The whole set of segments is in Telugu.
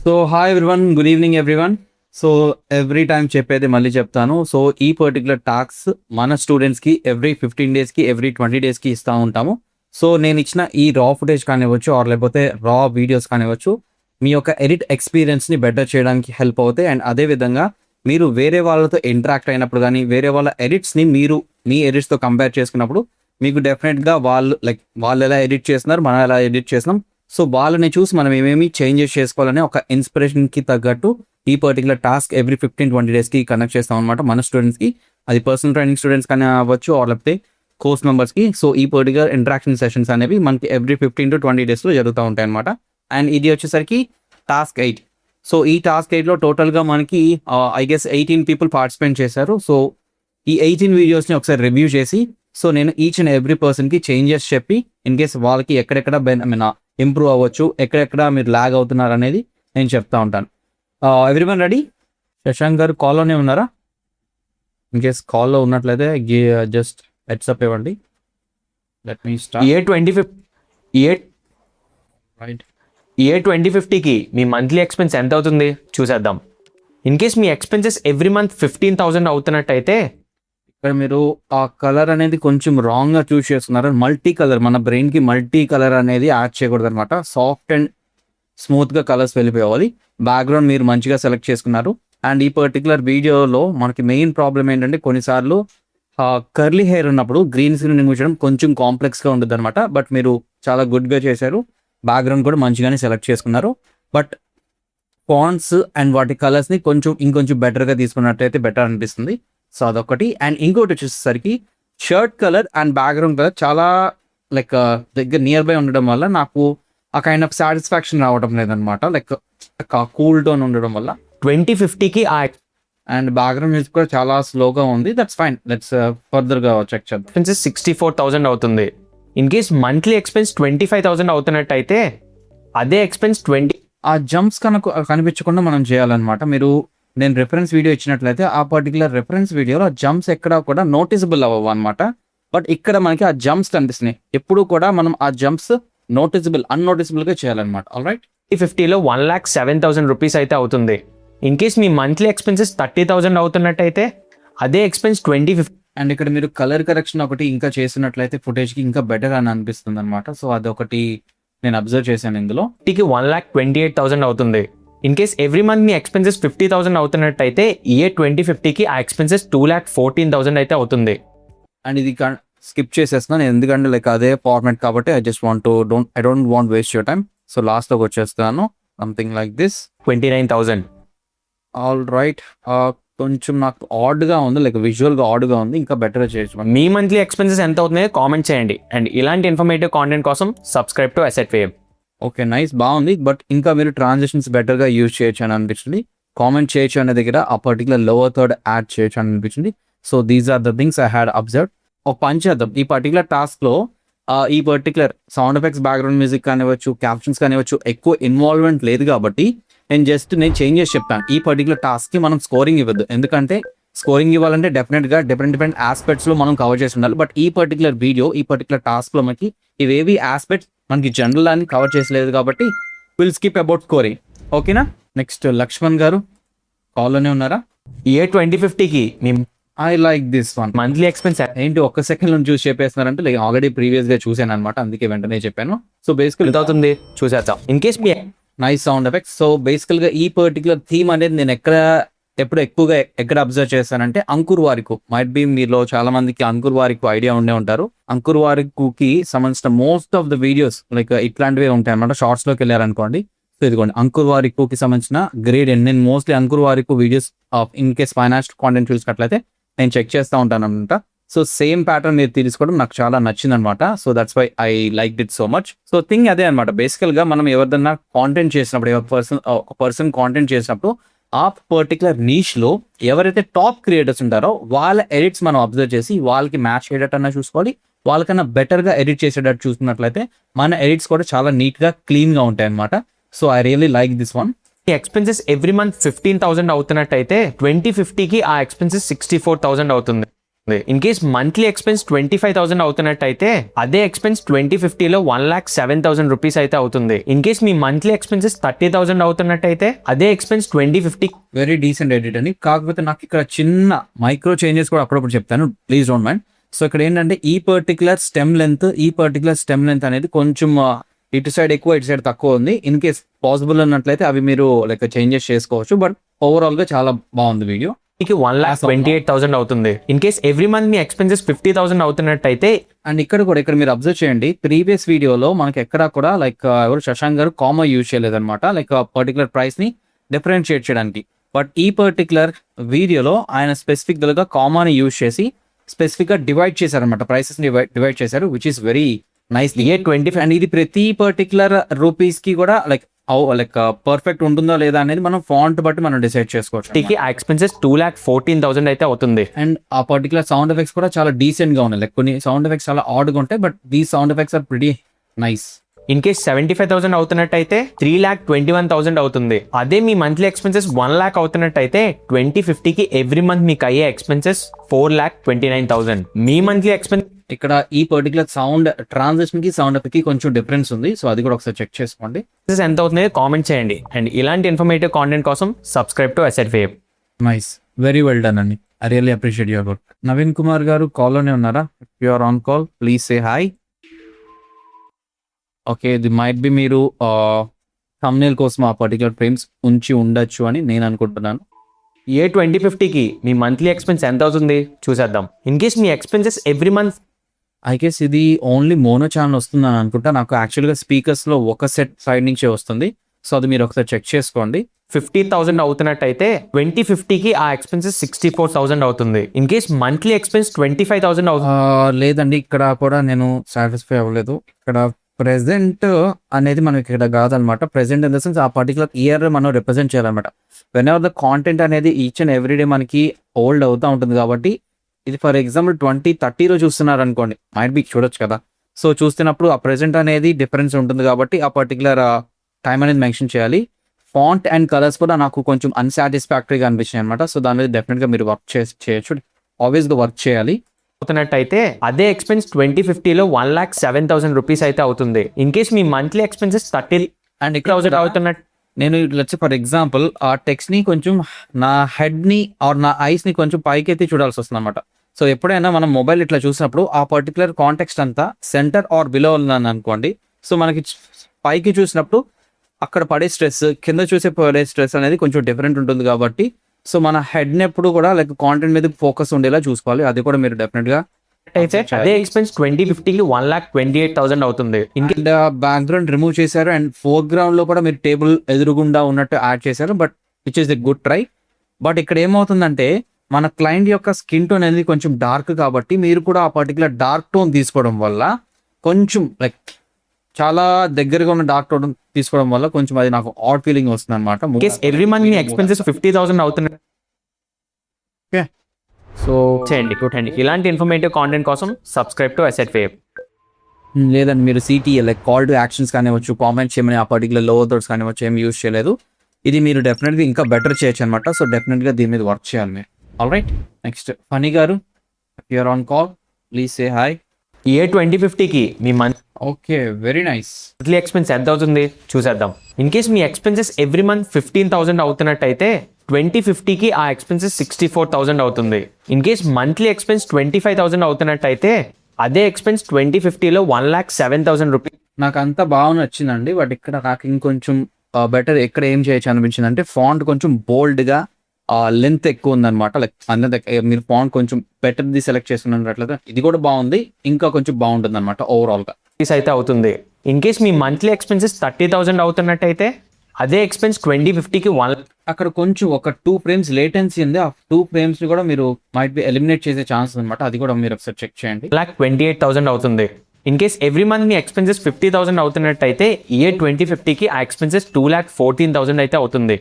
So hi everyone, good evening everyone. So every time చెప్పేది మళ్ళీ చెప్తాను. సో ఈ పర్టికులర్ టాస్క్ మన స్టూడెంట్స్కి ఎవ్రీ 15 డేస్కి ఎవ్రీ 20 డేస్కి ఇస్తూ ఉంటాము. సో నేను ఇచ్చిన ఈ రా ఫుటేజ్ కానివ్వచ్చు ఆర్ లేకపోతే రా వీడియోస్ కానివ్వచ్చు మీ యొక్క ఎడిట్ ఎక్స్పీరియన్స్ని బెటర్ చేయడానికి హెల్ప్ అవుతాయి. అండ్ అదేవిధంగా మీరు వేరే వాళ్ళతో ఇంటరాక్ట్ అయినప్పుడు కానీ వేరే వాళ్ళ ఎడిట్స్ని మీరు మీ ఎడిట్స్తో కంపేర్ చేసుకున్నప్పుడు మీకు డెఫినెట్గా వాళ్ళు ఎలా ఎడిట్ చేస్తున్నారు, మనం ఎలా ఎడిట్ చేస్తున్నాం, సో వాళ్ళని చూసి మనం ఏమేమి చేంజెస్ చేసుకోవాలని ఒక ఇన్స్పిరేషన్కి తగ్గట్టు ఈ పర్టికులర్ టాస్క్ ఎవ్రీ 15-20 డేస్కి కనెక్ట్ చేస్తాం అనమాట మన స్టూడెంట్స్కి. అది పర్సనల్ ట్రైనింగ్ స్టూడెంట్స్ కానీ అవ్వచ్చు ఆర్ లేకపోతే కోర్స్ మెంబర్స్కి. సో ఈ పర్టికులర్ ఇంటరాక్షన్ సెషన్స్ అనేవి మనకి ఎవ్రీ 15-20 డేస్లో జరుగుతూ ఉంటాయి అనమాట. అండ్ ఇది వచ్చేసరికి టాస్క్ 8. సో ఈ టాస్క్ 8లో టోటల్గా మనకి ఐ గెస్ 18 పీపుల్ పార్టిసిపేట్ చేశారు. సో ఈ 18 వీడియోస్ని ఒకసారి రివ్యూ చేసి సో నేను ఈచ్ అండ్ ఎవ్రీ పర్సన్కి చేంజెస్ చెప్పి ఇన్ కేస్ వాళ్ళకి ఎక్కడెక్కడ ఇంప్రూవ్ అవ్వచ్చు, ఎక్కడెక్కడ మీరు ల్యాగ్ అవుతున్నారు అనేది నేను చెప్తా ఉంటాను. Everyone ready? శశాంక్ గారు కాల్లోనే ఉన్నారా? ఇన్ కేస్ కాల్లో ఉన్నట్లయితే జస్ట్ హెడ్సప్ ఇవ్వండి. Let me start. ఏ 2050కి మీ మంత్లీ ఎక్స్పెన్స్ ఎంత అవుతుంది చూసేద్దాం. ఇన్ కేస్ మీ ఎక్స్పెన్సెస్ ఎవ్రీ మంత్ 15,000 అవుతున్నట్టయితే ఇక్కడ మీరు ఆ కలర్ అనేది కొంచెం రాంగ్గా చూస్ చేస్తున్నారు. మల్టీ కలర్, మన బ్రెయిన్కి మల్టీ కలర్ అనేది యాడ్ చేయకూడదు అనమాట. సాఫ్ట్ అండ్ స్మూత్గా కలర్స్ వెళ్ళిపోవాలి. బ్యాక్గ్రౌండ్ మీరు మంచిగా సెలెక్ట్ చేసుకున్నారు. అండ్ ఈ పర్టికులర్ వీడియోలో మనకి మెయిన్ ప్రాబ్లం ఏంటంటే కొన్నిసార్లు కర్లీ హెయిర్ ఉన్నప్పుడు గ్రీన్ స్క్రీన్ ఉంచడం కొంచెం కాంప్లెక్స్గా ఉంటుంది అనమాట. బట్ మీరు చాలా గుడ్గా చేశారు. బ్యాక్గ్రౌండ్ కూడా మంచిగానే సెలెక్ట్ చేసుకున్నారు. బట్ ఫాంట్స్ అండ్ వాటి కలర్స్ని ఇంకొంచెం బెటర్గా తీసుకున్నట్టయితే బెటర్ అనిపిస్తుంది. సో అదొకటి. అండ్ ఇంకోటి వచ్చేసరికి shirt colour and background colour చాలా దగ్గర నియర్ బై ఉండడం వల్ల నాకు ఆ కైండ్ ఆఫ్ సాటిస్ఫాక్షన్ రావడం లేదనమాట. కూల్ టోన్ ఉండడం వల్ల 2050కి అండ్ బ్యాక్గ్రౌండ్ మ్యూజిక్ కూడా చాలా స్లోగా ఉంది. దట్స్ ఫైన్, లెట్స్ ఫర్దర్గా చెక్ చేద్దాం. ఎక్స్పెన్సెస్ 64,000 అవుతుంది. ఇన్ కేస్ మంత్లీ ఎక్స్పెన్స్ 25,000 అవుతున్నట్టయితే అదే ఎక్స్పెన్స్ ఆ జంప్స్ కనిపించకుండా మనం చేయాలన్నమాట. నేను రెఫరెన్స్ వీడియో ఇచ్చినట్లయితే ఆ పర్టికులర్ రెఫరెన్స్ వీడియోలో ఆ జంప్స్ ఎక్కడ కూడా నోటీసబుల్ అవ్వవు అనమాట. బట్ ఇక్కడ మనకి ఆ జంప్స్ కనిపిస్తున్నాయి. ఎప్పుడు కూడా మనం ఆ జంప్స్ అన్నోటిసబుల్గా చేయాలన్నమాట. All right. 50లో 1,07,000 రూపీస్ అయితే అవుతుంది. ఇన్ కేస్ మీ మంత్లీ ఎక్స్పెన్సెస్ 30,000 అవుతున్నట్టయితే అదే ఎక్స్పెన్స్ 2050. అండ్ ఇక్కడ మీరు కలర్ కరెక్షన్ ఒకటి ఇంకా చేసినట్లయితే ఫుటేజ్కి ఇంకా బెటర్ అని అనిపిస్తుంది అనమాట. సో అదొకటి నేను అబ్జర్వ్ చేశాను. ఇందులో 1,28,000 అవుతుంది. ఇన్ కేస్ ఎవ్రీ మంత్ మీ ఎక్స్పెన్సెస్ 50,000 అవుతున్నట్టయితే ఏ 2050కి ఆ ఎక్స్పెన్సెస్ 2,14,000 అయితే అవుతుంది. అండ్ ఇది స్కిప్ చేసేస్తున్నాను ఎందుకంటే అదే ఫార్మాట్ కాబట్టి I don't want waste your time. So లాస్ట్లోకి వచ్చేస్తాను. Something like this 29,000. All right. కొంచెం నాకు ఆడ్గా ఉంది, విజువల్గా ఆడ్గా ఉంది. ఇంకా బెటర్గా చేయొచ్చు. మీ మంత్లీ ఎక్స్పెన్సెస్ ఎంత అవుతున్నాయో కామెంట్ చేయండి. అండ్ ఇలాంటి ఇన్ఫర్మేటివ్ కాంటెంట్ కోసం subscribe to Asset wave. Okay, nice, బాగుంది. బట్ ఇంకా మీరు ట్రాన్సాక్షన్స్ బెటర్గా యూజ్ చేయొచ్చు అని అనిపించింది. కామెంట్ చేయొచ్చు అనే దగ్గర ఆ పర్టికులర్ లోవర్ థర్డ్ యాడ్ చేయొచ్చు అని అనిపించింది. So these are the things I had observe. ఒక పని చేద్దాం. ఈ పర్టికులర్ టాస్క్లో ఈ particular sound effects, background music కానివ్వచ్చు, క్యాప్షన్స్ కానివ్వచ్చు ఎక్కువ ఇన్వాల్వ్మెంట్ లేదు కాబట్టి నేను చేంజెస్ చెప్తాను. ఈ పర్టికులర్ టాస్క్కి మనం స్కోరింగ్ ఇవ్వద్దు. ఎందుకంటే స్కోరింగ్ ఇవ్వాలంటే డెఫినెట్గా డిఫరెంట్ ఆస్పెక్ట్స్లో మనం కవర్ చేసి ఉండాలి. బట్ ఈ పర్టికులర్ వీడియో, ఈ పర్టికులర్ టాస్క్లో మనకి ఇవేవి ఆస్పెక్ట్స్ మనకి జనరల్ అని కవర్ చేసలేదు కాబట్టి విల్ స్కిప్ అబౌట్ స్కోరింగ్. ఓకేనా? నెక్స్ట్ లక్ష్మణ్ గారు కాల్లోనే ఉన్నారా? ఏ 2050కి మీ I like this one. Monthly expense ఏంటి ఒక్క సెకండ్ నుంచి చూసి చెప్పేస్తున్నారంటే ఆల్రెడీ ప్రీవియస్గా చూసాను అనమాట, అందుకే వెంటనే చెప్పాను. సో బేసికల్ ఎంత అవుతుంది చూసేద్దాం. In case me nice sound effects. So బేసికల్గా ఈ పర్టికులర్ థీమ్ అనేది నేను ఎప్పుడు ఎక్కువగా ఎక్కడ అబ్జర్వ్ చేస్తానంటే అంకుర్ వారికు. మైట్ బి మీలో చాలా మందికి అంకుర్ వారికు ఐడియా ఉండే ఉంటారు. అంకుర్ వారికుకి సంబంధించిన మోస్ట్ ఆఫ్ ద వీడియోస్ ఇట్లాంటివే ఉంటాయి అనమాట. షార్ట్స్లోకి వెళ్ళారనుకోండి. సో ఇదిగోండి అంకుర్ వారికుకి సంబంధించిన గ్రేడ్ నేను మోస్ట్లీ అంకుర్ వారికు videos in case financial content చూసినట్లయితే నేను చెక్ చేస్తూ ఉంటాను అనమాట. సో సేమ్ ప్యాటర్న్ మీరు తీసుకోవడం నాకు చాలా నచ్చింది అనమాట. So that's why I like it so much. So thing అదే అనమాట. బేసికల్గా మనం ఎవరిదన్నా కాంటెంట్ చేసినప్పుడు, ఒక పర్సన్ కాంటెంట్ చేసినప్పుడు ఆ పర్టికులర్ నీష్లో ఎవరైతే టాప్ క్రియేటర్స్ ఉంటారో వాళ్ళ ఎడిట్స్ మనం అబ్జర్వ్ చేసి వాళ్ళకి మ్యాచ్ అయ్యేటట్టు అన్నా చూసుకోవాలి. వాళ్ళకన్నా బెటర్గా ఎడిట్ చేసేటట్టు చూసుకున్నట్లయితే మన ఎడిట్స్ కూడా చాలా నీట్గా క్లీన్గా ఉంటాయి అనమాట. So I really like this one. Expenses every month 15,000 అవుతున్నట్టయితే 2050కి ఆ ఎక్స్పెన్సెస్ 64,000 అవుతుంది. ఇన్ కేస్ మంత్లీ ఎక్స్పెన్స్ 25,000 అవుతున్నట్టయితే అదే ఎక్స్పెన్స్ 2050లో 1,07,000 రూపీస్ అయితే అవుతుంది. ఇన్ కేస్ మీ మంత్లీ ఎక్స్పెన్సెస్ 30,000 అవుతున్నట్టయితే అదే ఎక్స్పెన్స్ 2050 వెరీ డీసెంట్ ఎడిట్ అని. కాకపోతే నాకు ఇక్కడ చిన్న మైక్రో చేంజెస్ కూడా అప్పుడప్పుడు చెప్తాను, ప్లీజ్ డోంట్ మైండ్. సో ఇక్కడ ఏంటంటే ఈ పర్టికులర్ స్టెమ్ లెంత్ అనేది కొంచెం ఇటు సైడ్ ఎక్కువ ఇటు సైడ్ తక్కువ ఉంది. ఇన్ కేస్ పాసిబుల్ అన్నట్లయితే అవి మీరు లైక్ చేంజెస్ చేసుకోవచ్చు. బట్ ఓవరాల్ గా చాలా బాగుంది వీడియో. మీకు 1,28,000 అవుతుంది. ఇన్ కేస్ ఎవ్రీ మంత్ మీ ఎక్స్పెన్సెస్ 50,000 అవుతున్నట్టయితే అండ్ ఇక్కడ మీరు అబ్జర్వ్ చేయండి, ప్రీవియస్ వీడియోలో మనకి ఎక్కడా కూడా లైక్ ఎవరు శశాంక్ గారు కామా యూజ్ చేయలేదన్నమాట, లైక్ పర్టికులర్ ప్రైస్ ని డిఫరెన్షియేట్ చేయడానికి. బట్ ఈ పర్టికులర్ వీడియోలో ఆయన స్పెసిఫిక్ గా కామాని యూజ్ చేసి స్పెసిఫిక్ గా డివైడ్ చేశారనమాట, ప్రైసెస్ ని డివైడ్ చేశారు, which is very nice. And ఇది ప్రతి పర్టికులర్ రూపీస్ కి కూడా లైక్ పర్ఫెక్ట్ ఉంటుందో లేదా అనేది మనం ఫాంట్ బట్టి మనం డిసైడ్ చేసుకోవచ్చు. ఆ ఎక్స్పెన్సెస్ 2,14,000 అయితే అవుతుంది. అండ్ ఆ పర్టికులర్ సౌండ్ ఎఫెక్ట్స్ కూడా చాలా డీసెంట్ గా ఉన్నాయి. లైక్ కొన్ని సౌండ్ ఎఫెక్ట్స్ చాలా ఆడ్ గా ఉంటాయి, but these sound effects are pretty nice. In case 75,000 అవుతున్నట్టయితే 3,21,000 అవుతుంది. అదే మీ మంత్లీ ఎక్స్పెన్సెస్ 1 lakh అవుతున్నట్టయితే 2050కి ఎవ్రీ మంత్ మీకు అయ్యే ఎక్స్పెన్సెస్ 4,29,000. మీ మంత్లీ ఎక్స్పెన్స్ ఇక్కడ ఈ పర్టికులర్ సౌండ్ ట్రాన్సిషన్ కి సౌండ్ ఎఫెక్ట్ కి కొంచెం డిఫరెన్స్ ఉంది, సో అది కూడా ఒకసారి చెక్ చేసుకోండి. ఎంత అవుతుంది కామెంట్ చేయండి. అండ్ ఇలాంటి ఇన్ఫర్మేటివ్ కాంటెంట్ కోసం subscribe to Asset Wave. Nice, very well done అండి. I really appreciate your work. Naveen Kumar గారు కాల్ లోనే ఉన్నారా? You are on call, please say hi. Okay, ఇది మైట్ బి మీరు thumbnail కోసం ఆ పర్టికులర్ ఫ్రేమ్స్ ఉంచి ఉండొచ్చు అని నేను అనుకుంటున్నాను. 2050కి మీ మంత్లీ ఎక్స్పెన్స్ ఎంత అవుతుంది చూసేద్దాం. ఇన్ కేస్ మీ expenses every month I guess ఇది ఓన్లీ మోనో ఛానల్ వస్తుంది అని అనుకుంటా. నాకు యాక్చువల్గా స్పీకర్స్లో ఒక సెట్ సైడ్ నుంచే వస్తుంది, సో అది మీరు ఒకసారి చెక్ చేసుకోండి. 50,000 అవుతున్నట్టయితే 2050కి ఆ ఎక్స్పెన్సెస్ 64,000 అవుతుంది. ఇన్ కేస్ మంత్లీ ఎక్స్పెన్స్ 25,000 అవుతుంది. లేదండి, ఇక్కడ కూడా నేను సాటిస్ఫై అవ్వలేదు. ఇక్కడ ప్రెసెంట్ అనేది మనం ఇక్కడ కాదనమాట. ప్రెసెంట్ ఇన్ ద సెన్స్ ఆ పర్టికులర్ ఇయర్ మనం రిప్రజెంట్ చేయాలన్నమాట. వెన్ ఎవర్ ద కాంటెంట్ అనేది ఈచ్ అండ్ ఎవ్రీ డే మనకి ఓల్డ్ అవుతూ ఉంటుంది కాబట్టి, ఇది ఫర్ ఎగ్జాంపుల్ 2030లో చూస్తున్నారు అనుకోండి, మైట్ బి చూడొచ్చు కదా. సో చూస్తున్నప్పుడు ఆ ప్రెసెంట్ అనేది డిఫరెన్స్ ఉంటుంది కాబట్టి ఆ పర్టికులర్ టైం అనేది మెన్షన్ చేయాలి. ఫాంట్ అండ్ కలర్స్ కూడా నాకు కొంచెం అన్సాటిస్ఫాక్టరీగా అనిపించాయి అనమాట. సో దాని మీద డెఫినెట్గా మీరు వర్క్ చేయొచ్చు, ఆబ్వియస్గా వర్క్ చేయాలి. అవుతున్నట్టయితే అదే ఎక్స్పెన్స్ 2050లో 1,07,000 రూపీస్ అయితే అవుతుంది. ఇన్ కేస్ మీ మంత్లీ ఎక్స్పెన్సెస్ 30,000 అండ్ ఇక్కడ అవుతున్నట్టు నేను వచ్చి ఫర్ ఎగ్జాంపుల్ ఆ టెక్స్ట్ ని కొంచెం నా హెడ్ ని ఆర్ నా ఐస్ ని కొంచెం పైకి ఎత్తి చూడాల్సి వస్తుంది అనమాట. సో ఎప్పుడైనా మనం మొబైల్ ఇట్లా చూసినప్పుడు ఆ పర్టికులర్ కాంటెక్స్ట్ అంతా సెంటర్ ఆర్ బిలో ఉందని అనుకోండి. సో మనకి పైకి చూసినప్పుడు అక్కడ పడే స్ట్రెస్, కింద చూసే పడే స్ట్రెస్ అనేది కొంచెం డిఫరెంట్ ఉంటుంది కాబట్టి, సో మన హెడ్ ని ఎప్పుడు కూడా లైక్ కాంటెంట్ మీద ఫోకస్ ఉండేలా చూసుకోవాలి. అది కూడా మీరు డెఫినెట్ గా అయితే అదే ఎక్స్పెన్స్ 2050కి 1,28,000 అవుతుంది. అండ్ బ్యాక్గ్రౌండ్ రిమూవ్ చేశారు అండ్ ఫోర్గ్రౌండ్ లో కూడా మీరు టేబుల్ ఎదురుగుండా ఉన్నట్టు యాడ్ చేశారు, but which is a good try. But ఇక్కడ ఏమవుతుందంటే మన క్లయింట్ యొక్క స్కిన్ టోన్ అనేది కొంచెం డార్క్ కాబట్టి మీరు కూడా ఆ పర్టికులర్ డార్క్ టోన్ తీసుకోవడం వల్ల కొంచెం లైక్ చాలా దగ్గరగా ఉన్న డార్క్ టోన్ తీసుకోవడం వల్ల కొంచెం అది నాకు ఆడ్ ఫీలింగ్ వస్తుంది అనమాట. ఎవ్రీ మంత్ మీ ఎక్స్పెన్సెస్ 50,000 అవుతున్నాయి. సో చేయండి గుడ్ అండి. ఇలాంటి ఇన్ఫర్మేటివ్ కాంటెంట్ కోసం సబ్స్క్రైబ్ టు అసెట్ వేవ్. లేదండి, మీరు CTA like call to actions కానివచ్చు, కామెంట్ చేయమని ఆ పర్టికులర్ లోవర్ థర్డ్స్ కానివచ్చు ఏం యూజ్ చేయలేదు. ఇది మీరు డెఫినెట్గా ఇంకా బెటర్ చేయొచ్చు అనమాట. సో డెఫినెట్గా దీని మీద వర్క్ చేయాలి మీరు. ఆల్ రైట్, నెక్స్ట్ ఫనీ గారు, you are on call, please say hi. 2050కి మీ okay, very nice. Monthly expense ఎంత అవుతుంది చూసేద్దాం. ఇన్ కేస్ మీ ఎక్స్పెన్సెస్ ఎవ్రీ మంత్ 15,000 అవుతున్నట్టయితే 2050కి ఆ ఎక్స్పెన్సెస్ 64,000 అవుతుంది. ఇన్ కేస్ మంత్లీ ఎక్స్పెన్స్ 25,000 అవుతున్నట్టయితే అదే ఎక్స్పెన్స్ 2050లో 1,07,000 రూపీస్. నాకు అంతా బాగా నచ్చిందండి, బట్ ఇక్కడ నాకు ఇంకొంచెం బెటర్ ఎక్కడ ఏం చేయొచ్చు అనిపించింది అంటే ఫాంట్ కొంచెం బోల్డ్గా లెంత్ ఎక్కువ ఉందన్నమాట. లైక్ అందరి మీరు ఫాంట్ కొంచెం బెటర్ది సెలెక్ట్ చేసుకున్నట్లయితే ఇది కూడా బాగుంది, ఇంకా కొంచెం బాగుంటుంది అనమాట ఓవరాల్గా అయితే అవుతుంది. ఇన్ కేస్ మీ మంత్లీ ఎక్స్పెన్సెస్ 30,000 అవుతున్నట్టయితే అదే ఎక్స్పెన్స్ 2050కి అక్కడ కొంచెం ఒక 2 frames లేటెన్సీ ఉంది. ఆ 2 frames ని కూడా మీరు మైట్ బి ఎలిమినేట్ చేసే ఛాన్స్ అనమాట. అది కూడా మీరు ఒకసారి చెక్ చేయండి. 1,28,000 అవుతుంది. ఇన్ కేస్ ఎవ్రీ మంత్ మీ ఎక్స్పెన్సెస్ 50,000 అవుతున్నట్టయితే 2050కి ఆ ఎక్స్పెన్సెస్ 2,14,000 అయితే అవుతుంది.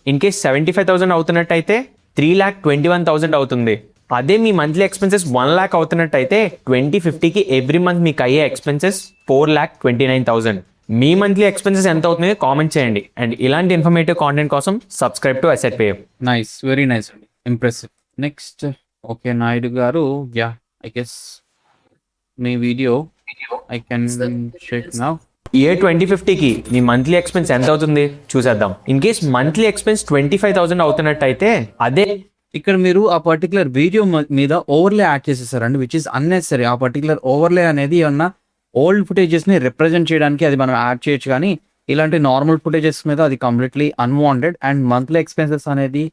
ఇన్ కేస్ 75,000 అవుతున్నట్టయితే 3,21,000 అవుతుంది. అదే మీ మంత్లీ ఎక్స్పెన్సెస్ 1 lakh అవుతున్నట్టయితే 2050కి ఎవ్రీ మంత్ మీకు అయ్యే ఎక్స్పెన్సెస్ 4,29,000. మీ మంత్లీ ఎక్స్పెన్సెస్ ఎంత అవుతుంది కామెంట్ చేయండి. అండ్ ఇలాంటి ఇన్ఫర్మేటివ్ కాంటెంట్ కోసం subscribe to Asset Wave. Nice, very nice అండి, ఇంప్రెసివ్. నెక్స్ట్ ఓకే నాయుడు గారు, యా ఐ గెస్ మీ video I can check now. Year 2050కి మీ మంత్లీ ఎక్స్పెన్స్ ఎంత అవుతుంది చూసేద్దాం. ఇన్ కేస్ మంత్లీ ఎక్స్పెన్స్ 25,000 అవుతున్నట్టయితే అదే ఇక్కడ మీరు ఆ పర్టికులర్ వీడియో మీద ఓవర్లే యాడ్ చేసేసారండి, విచ్ ఇస్ అన్నెసరీ. ఆ పర్టికులర్ ఓవర్లే అనేది ఏమన్నా ఓల్డ్ ఫుటేజెస్ ని రిప్రజెంట్ చేయడానికి అది మనం యాడ్ చేయొచ్చు, కానీ ఇలాంటి నార్మల్ ఫుటేజెస్ మీద అది completely unwanted. And monthly expenses అనేది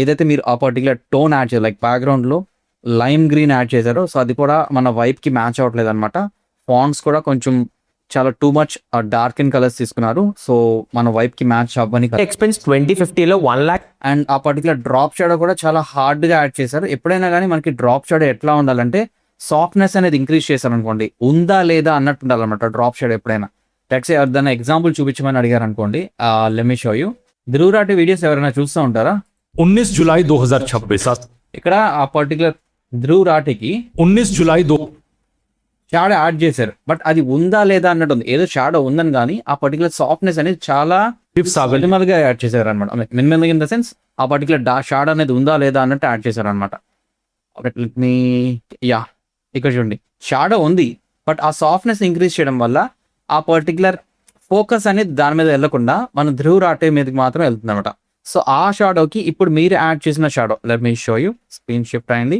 ఏదైతే మీరు ఆ పర్టికులర్ టోన్ యాడ్ చేయాలి, లైక్ బ్యాక్గ్రౌండ్ లో లైమ్ గ్రీన్ యాడ్ చేశారో, సో అది కూడా మన వైప్ కి మ్యాచ్ అవ్వట్లేదు అనమాట. ఫాంట్స్ కూడా కొంచెం చాలా too much dark in colours తీసుకున్నారు, సో మన వైప్ కి మ్యాచ్ అవ్వని. ఎక్స్పెన్స్ 2050లో 1 lakh అండ్ ఆ పర్టికులర్ డ్రాప్ షాడో కూడా చాలా హార్డ్ గా యాడ్ చేశారు. ఎప్పుడైనా కానీ మనకి డ్రాప్ షాడో ఎట్లా ఉండాలంటే సాఫ్ట్నెస్ అనేది ఇంక్రీజ్ చేశారు అనుకోండి, ఉందా లేదా అన్నట్టు ఉండాలన్నమాట డ్రాప్ షాడో ఎప్పుడైనా. లెట్స్ సే దాన్ని ఎగ్జాంపుల్ చూపించమని అడిగారు అనుకోండి, let me show you. Dhruv Rathee videos ఎవరైనా చూస్తూ ఉంటారా? 19 जुलाई 2026 ఇక్కడ ఆ పర్టికులర్ ధ్రువ్ రాటికి 19 जुलाई 2 షాడో యాడ్ చేశారు, బట్ అది ఉందా లేదా అన్నట్టు ఉంది. ఏదో షాడో ఉందని కానీ ఆ పర్టికులర్ సాఫ్ట్నెస్ అనేది చాలా सागर మినిమల్ గా యాడ్ చేశారు అనమాట. మినిమల్ ఇన్ ద సెన్స్ ఆ పర్టికులర్ షాడో అనేది ఉందా లేదా అన్నట్టు యాడ్ చేశారు అనమాట. యా ఇక్కడ చూడండి, షాడో ఉంది బట్ ఆ సాఫ్ట్నెస్ ఇంక్రీజ్ చేయడం వల్ల ఆ పర్టికులర్ ఫోకస్ అనేది దాని మీద వెళ్ళకుండా మన ధ్రువ్ రాటే మీదకి మాత్రం వెళ్తుంది అనమాట. సో ఆ షాడోకి ఇప్పుడు మీరు యాడ్ చేసిన shadow, let me show you, screen shift అయింది.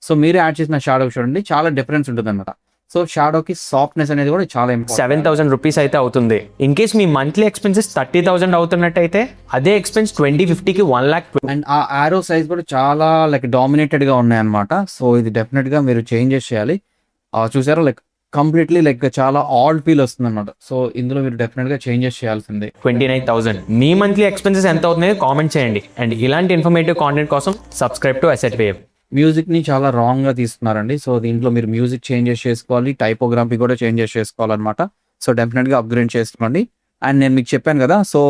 సో మీరు యాడ్ చేసిన షాడో చూడండి, చాలా డిఫరెన్స్ ఉంటుంది అనమాట. సో షాడోకి సాఫ్ట్నెస్ అనేది కూడా చాలా ఇంపార్టెంట్. 7,000 రూపీస్ అయితే అవుతుంది. ఇన్ కేస్ మీ మంత్లీ ఎక్స్పెన్సెస్ 30,000 అవుతున్నట్టయితే అదే ఎక్స్పెన్స్ 2050కి 1 lakh. అండ్ ఆ ఆరో సైజ్ కూడా చాలా లైక్ డామినేటెడ్ గా ఉన్నాయన్నమాట. సో ఇది డెఫినెట్ గా మీరు చేంజెస్ చేయాలి. చూసారా, లైక్ కంప్లీట్లీ లైక్ చాలా ఆల్డ్ ఫీల్ వస్తుంది అనమాట. సో ఇందులో మీరు డెఫినెట్ గా చేంజెస్ చేయాల్సిందే. 29,000. మీ మంత్లీ ఎక్స్పెన్సెస్ ఎంత అవుతుందో కామెంట్ చేయండి. అండ్ ఇలాంటి ఇన్ఫర్మేటివ్ కాంటెంట్ కోసం subscribe to Asset wave. Music ని చాలా రాంగ్ గా తీసుకున్నారండి. సో దీంట్లో మీరు మ్యూజిక్ చేంజెస్ చేసుకోవాలి, టైపోగ్రఫీ కూడా చేంజెస్ చేసుకోవాలన్నమాట. సో డెఫినెట్ గా అప్గ్రేడ్ చేసుకోండి. అండ్ నేను మీకు చెప్పాను కదా, సో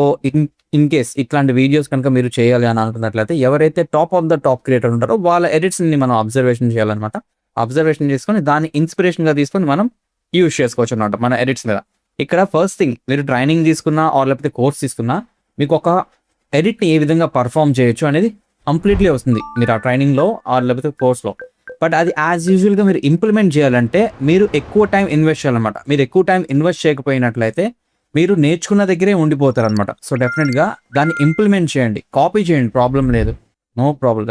ఇన్ కేస్ ఇట్లాంటి వీడియోస్ కనుక మీరు చేయాలి అని అనుకున్నట్లయితే ఎవరైతే top of the top creator ఉంటారో వాళ్ళ ఎడిట్స్ ని మనం అబ్జర్వేషన్ చేయాలన్నమాట. అబ్జర్వేషన్ చేసుకొని దాన్ని ఇన్స్పిరేషన్ గా తీసుకొని మనం యూజ్ చేసుకోవచ్చు అన్నమాట మన ఎడిట్స్ మీద. ఇక్కడ ఫస్ట్ థింగ్, మీరు ట్రైనింగ్ తీసుకున్నా ఆర్ లేకపోతే కోర్స్ తీసుకున్నా మీకు ఒక ఎడిట్ ని ఏ విధంగా పర్ఫామ్ చేయొచ్చు అనేది కంప్లీట్లీ వస్తుంది మీరు ఆ ట్రైనింగ్ లో ఆర్ లేకపోతే కోర్స్ లో. బట్ అది యాజ్ యూజువల్ గా మీరు ఇంప్లిమెంట్ చేయాలంటే మీరు ఎక్కువ టైం ఇన్వెస్ట్ చేయాలన్నమాట. మీరు ఎక్కువ టైం ఇన్వెస్ట్ చేయకపోయినట్లయితే మీరు నేర్చుకున్న దగ్గరే ఉండిపోతారు అనమాట. సో డెఫినెట్ గా దాన్ని ఇంప్లిమెంట్ చేయండి, కాపీ చేయండి, ప్రాబ్లం లేదు, no problem.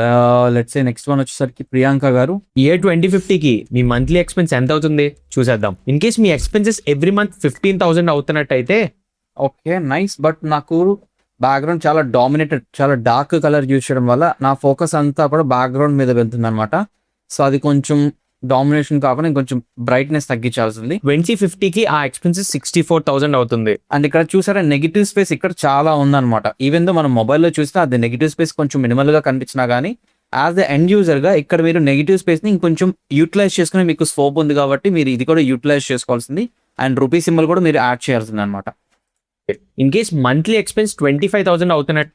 Let's say next one వచ్చేసరికి ప్రియాంక గారు. ఇయర్ 2050కి మీ మంత్లీ ఎక్స్పెన్స్ ఎంత అవుతుంది చూసేద్దాం. ఇన్ కేస్ మీ ఎక్స్పెన్సెస్ ఎవ్రీ మంత్ 15,000 అవుతున్నట్టయితే ఓకే నైస్, బట్ నాకు బ్యాక్గ్రౌండ్ చాలా డామినేటెడ్, చాలా డార్క్ కలర్ యూజ్ చేయడం వల్ల నా ఫోకస్ అంతా కూడా బ్యాక్గ్రౌండ్ మీద వెళ్తుంది అనమాట. సో అది కొంచెం డామినేషన్ కాకుండా కొంచెం బ్రైట్నెస్ తగ్గించాల్సింది. 2050కి ఆ ఎక్స్పెన్సెస్ 64,000 అవుతుంది. అండ్ ఇక్కడ చూసారా, నెగిటివ్ స్పేస్ ఇక్కడ చాలా ఉందన్నమాట. ఈవెన్ దో మనం మొబైల్లో చూస్తే అది నెగిటివ్ స్పేస్ కొంచెం మినిమల్ గా కనిపించినా కానీ యాజ్ ద ఎండ్ యూజర్ గా ఇక్కడ మీరు నెగిటివ్ స్పేస్ ని ఇంకొంచెం యూటిలైజ్ చేసుకుని మీకు స్కోప్ ఉంది కాబట్టి మీరు ఇది కూడా యూటిలైజ్ చేసుకోవాల్సింది. అండ్ రూపీ సింబల్ కూడా మీరు యాడ్ చేయాల్సింది అనమాట. ఇన్ కేస్ మంత్లీ ఎక్స్పెన్స్ 25,000 అవుతున్నట్టు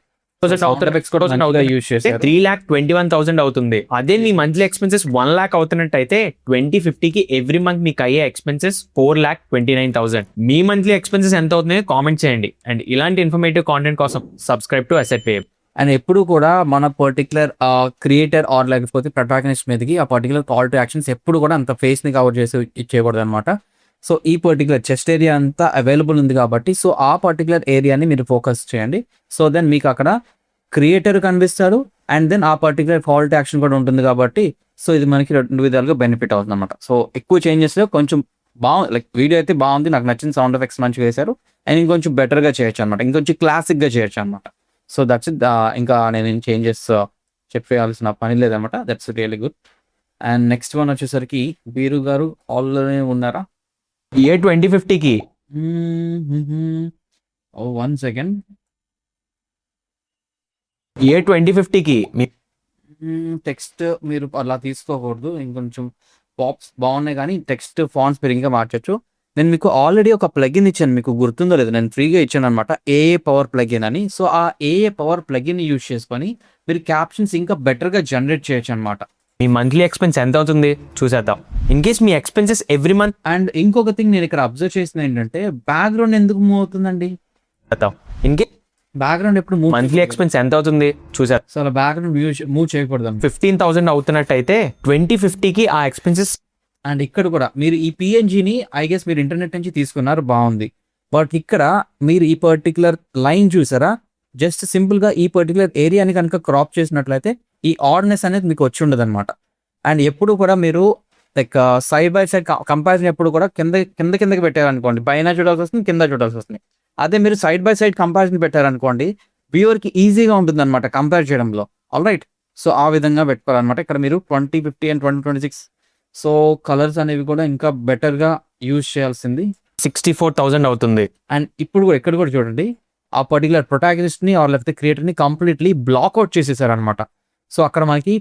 యూజ్ చేస్తే 3,21,000 అవుతుంది. అదే మీ మంత్లీ ఎక్స్పెన్సెస్ 1 lakh అవుతున్నట్టయితే 2050కి ఎవ్రీ మంత్ మీకు అయ్యే ఎక్స్పెన్సెస్ 4,29,000. మీ మంత్లీ ఎక్స్పెన్సెస్ ఎంత అవుతున్నాయో కామెంట్ చేయండి. అండ్ ఇలాంటి ఇన్ఫర్మేటివ్ కాంటెంట్ కోసం subscribe to Asset wave. And ఎప్పుడు కూడా మన పర్టికులర్ క్రియేటర్ ఆర్ లేకపోతే ప్రొటాగనిస్ట్ మీదకి ఆ పర్టికులర్ కాల్ టు యాక్షన్స్ ఎప్పుడు కూడా అంత ఫేస్ ని కవర్ చేసి ఇచ్చేయకూడదు అనమాట. సో ఈ పర్టికులర్ చెస్ట్ ఏరియా అంతా అవైలబుల్ ఉంది కాబట్టి సో ఆ పర్టికులర్ ఏరియాని మీరు ఫోకస్ చేయండి. సో దెన్ మీకు అక్కడ క్రియేటర్ కనిపిస్తారు అండ్ దెన్ ఆ పర్టికులర్ కాల్ టు యాక్షన్ కూడా ఉంటుంది కాబట్టి సో ఇది మనకి రెండు విధాలుగా బెనిఫిట్ అవుతుంది అనమాట. సో ఎక్కువ చేంజెస్ కొంచెం బాగుంది, లైక్ వీడియో అయితే బాగుంది, నాకు నచ్చిన సౌండ్ ఎఫెక్ట్స్ మంచిగా వేశారు. అండ్ ఇంకొంచెం బెటర్గా చేయొచ్చు అనమాట, ఇంకొంచెం క్లాసిక్గా చేయొచ్చు అనమాట. So that's it. ఇంకా నేను చేంజెస్ చెప్పేయాల్సిన పని లేదనమాట. That's really good. And next one వచ్చేసరికి వీరు గారు ఆల్రెడీ ఉన్నారా? ఇయర్ 2050కి 1 సెకండ్. ఇయర్ 2050కి మీ టెక్స్ట్ మీరు అలా తీసుకోకూడదు, ఇంకొంచెం పాప్స్ బాగున్నాయి కానీ టెక్స్ట్ ఫాంట్స్ మీరు ఇంకా మార్చచ్చు. నేను మీకు ఆల్రెడీ ఒక ప్లగిన్ ఇచ్చాను, మీకు గుర్తుందో లేదు, నేను ఫ్రీగా ఇచ్చాను అనమాట, ఏఏ పవర్ ప్లగిన్ అని. సో ఆ ఏఏ పవర్ ప్లగిన్ యూజ్ చేసుకొని మీరు క్యాప్షన్స్ ఇంకా బెటర్గా జనరేట్ చేయొచ్చు అనమాట. మీ మంత్లీ ఎక్స్పెన్స్ ఎంత అవుతుంది చూసేద్దాం. ఇన్ కేస్ మీ ఎక్స్పెన్సెస్ ఎవ్రీ మంత్. అండ్ ఇంకొక థింగ్ నేను ఇక్కడ అబ్జర్వ్ చేసింది ఏంటంటే బ్యాక్గ్రౌండ్ ఎందుకు మూవ్ అవుతుందండి? ఇన్ కేస్ బ్యాక్గ్రౌండ్ ఎప్పుడు మూవ్ మంత్లీ ఎక్స్పెన్స్ ఎంత అవుతుంది చూసారు. సో అలా బ్యాక్గ్రౌండ్ మూవ్ చేయకూడదు. 15,000 అవుతున్నట్టయితే 2050కి ఆ ఎక్స్పెన్సెస్. అండ్ ఇక్కడ కూడా మీరు ఈ పిఎన్జిని ఐ గెస్ మీరు ఇంటర్నెట్ నుంచి తీసుకున్నారు, బాగుంది. బట్ ఇక్కడ మీరు ఈ పర్టికులర్ లైన్ చూసారా, జస్ట్ సింపుల్ గా ఈ పర్టికులర్ ఏరియాని కనుక క్రాప్ చేసినట్లయితే ఈ ఆడ్నెస్ అనేది మీకు వచ్చి ఉండదు అనమాట. అండ్ ఎప్పుడు కూడా మీరు like side by side comparison ఎప్పుడు కూడా కిందకి పెట్టారనుకోండి, పైన చూడాల్సి వస్తుంది, కింద చూడాల్సి వస్తుంది. అదే మీరు సైడ్ బై సైడ్ కంపారిజన్ పెట్టారనుకోండి, వ్యూవర్కి ఈజీగా ఉంటుంది అనమాట కంపేర్ చేయడంలో. ఆల్ రైట్, సో ఆ విధంగా పెట్టుకోవాలన్నమాట. ఇక్కడ మీరు 2050 అండ్ 2026 సో కలర్స్ అనేవి కూడా ఇంకా బెటర్గా యూజ్ చేయాల్సింది. 64,000 అవుతుంది. అండ్ ఇప్పుడు కూడా ఇక్కడ కూడా చూడండి, ఆ పర్టికులర్ ప్రొటాగనిస్ట్ని ఆర్ లేకపోతే క్రియేటర్ని కంప్లీట్లీ బ్లాక్అవుట్ చేసేసారు అనమాట. సో అక్కడ మనకి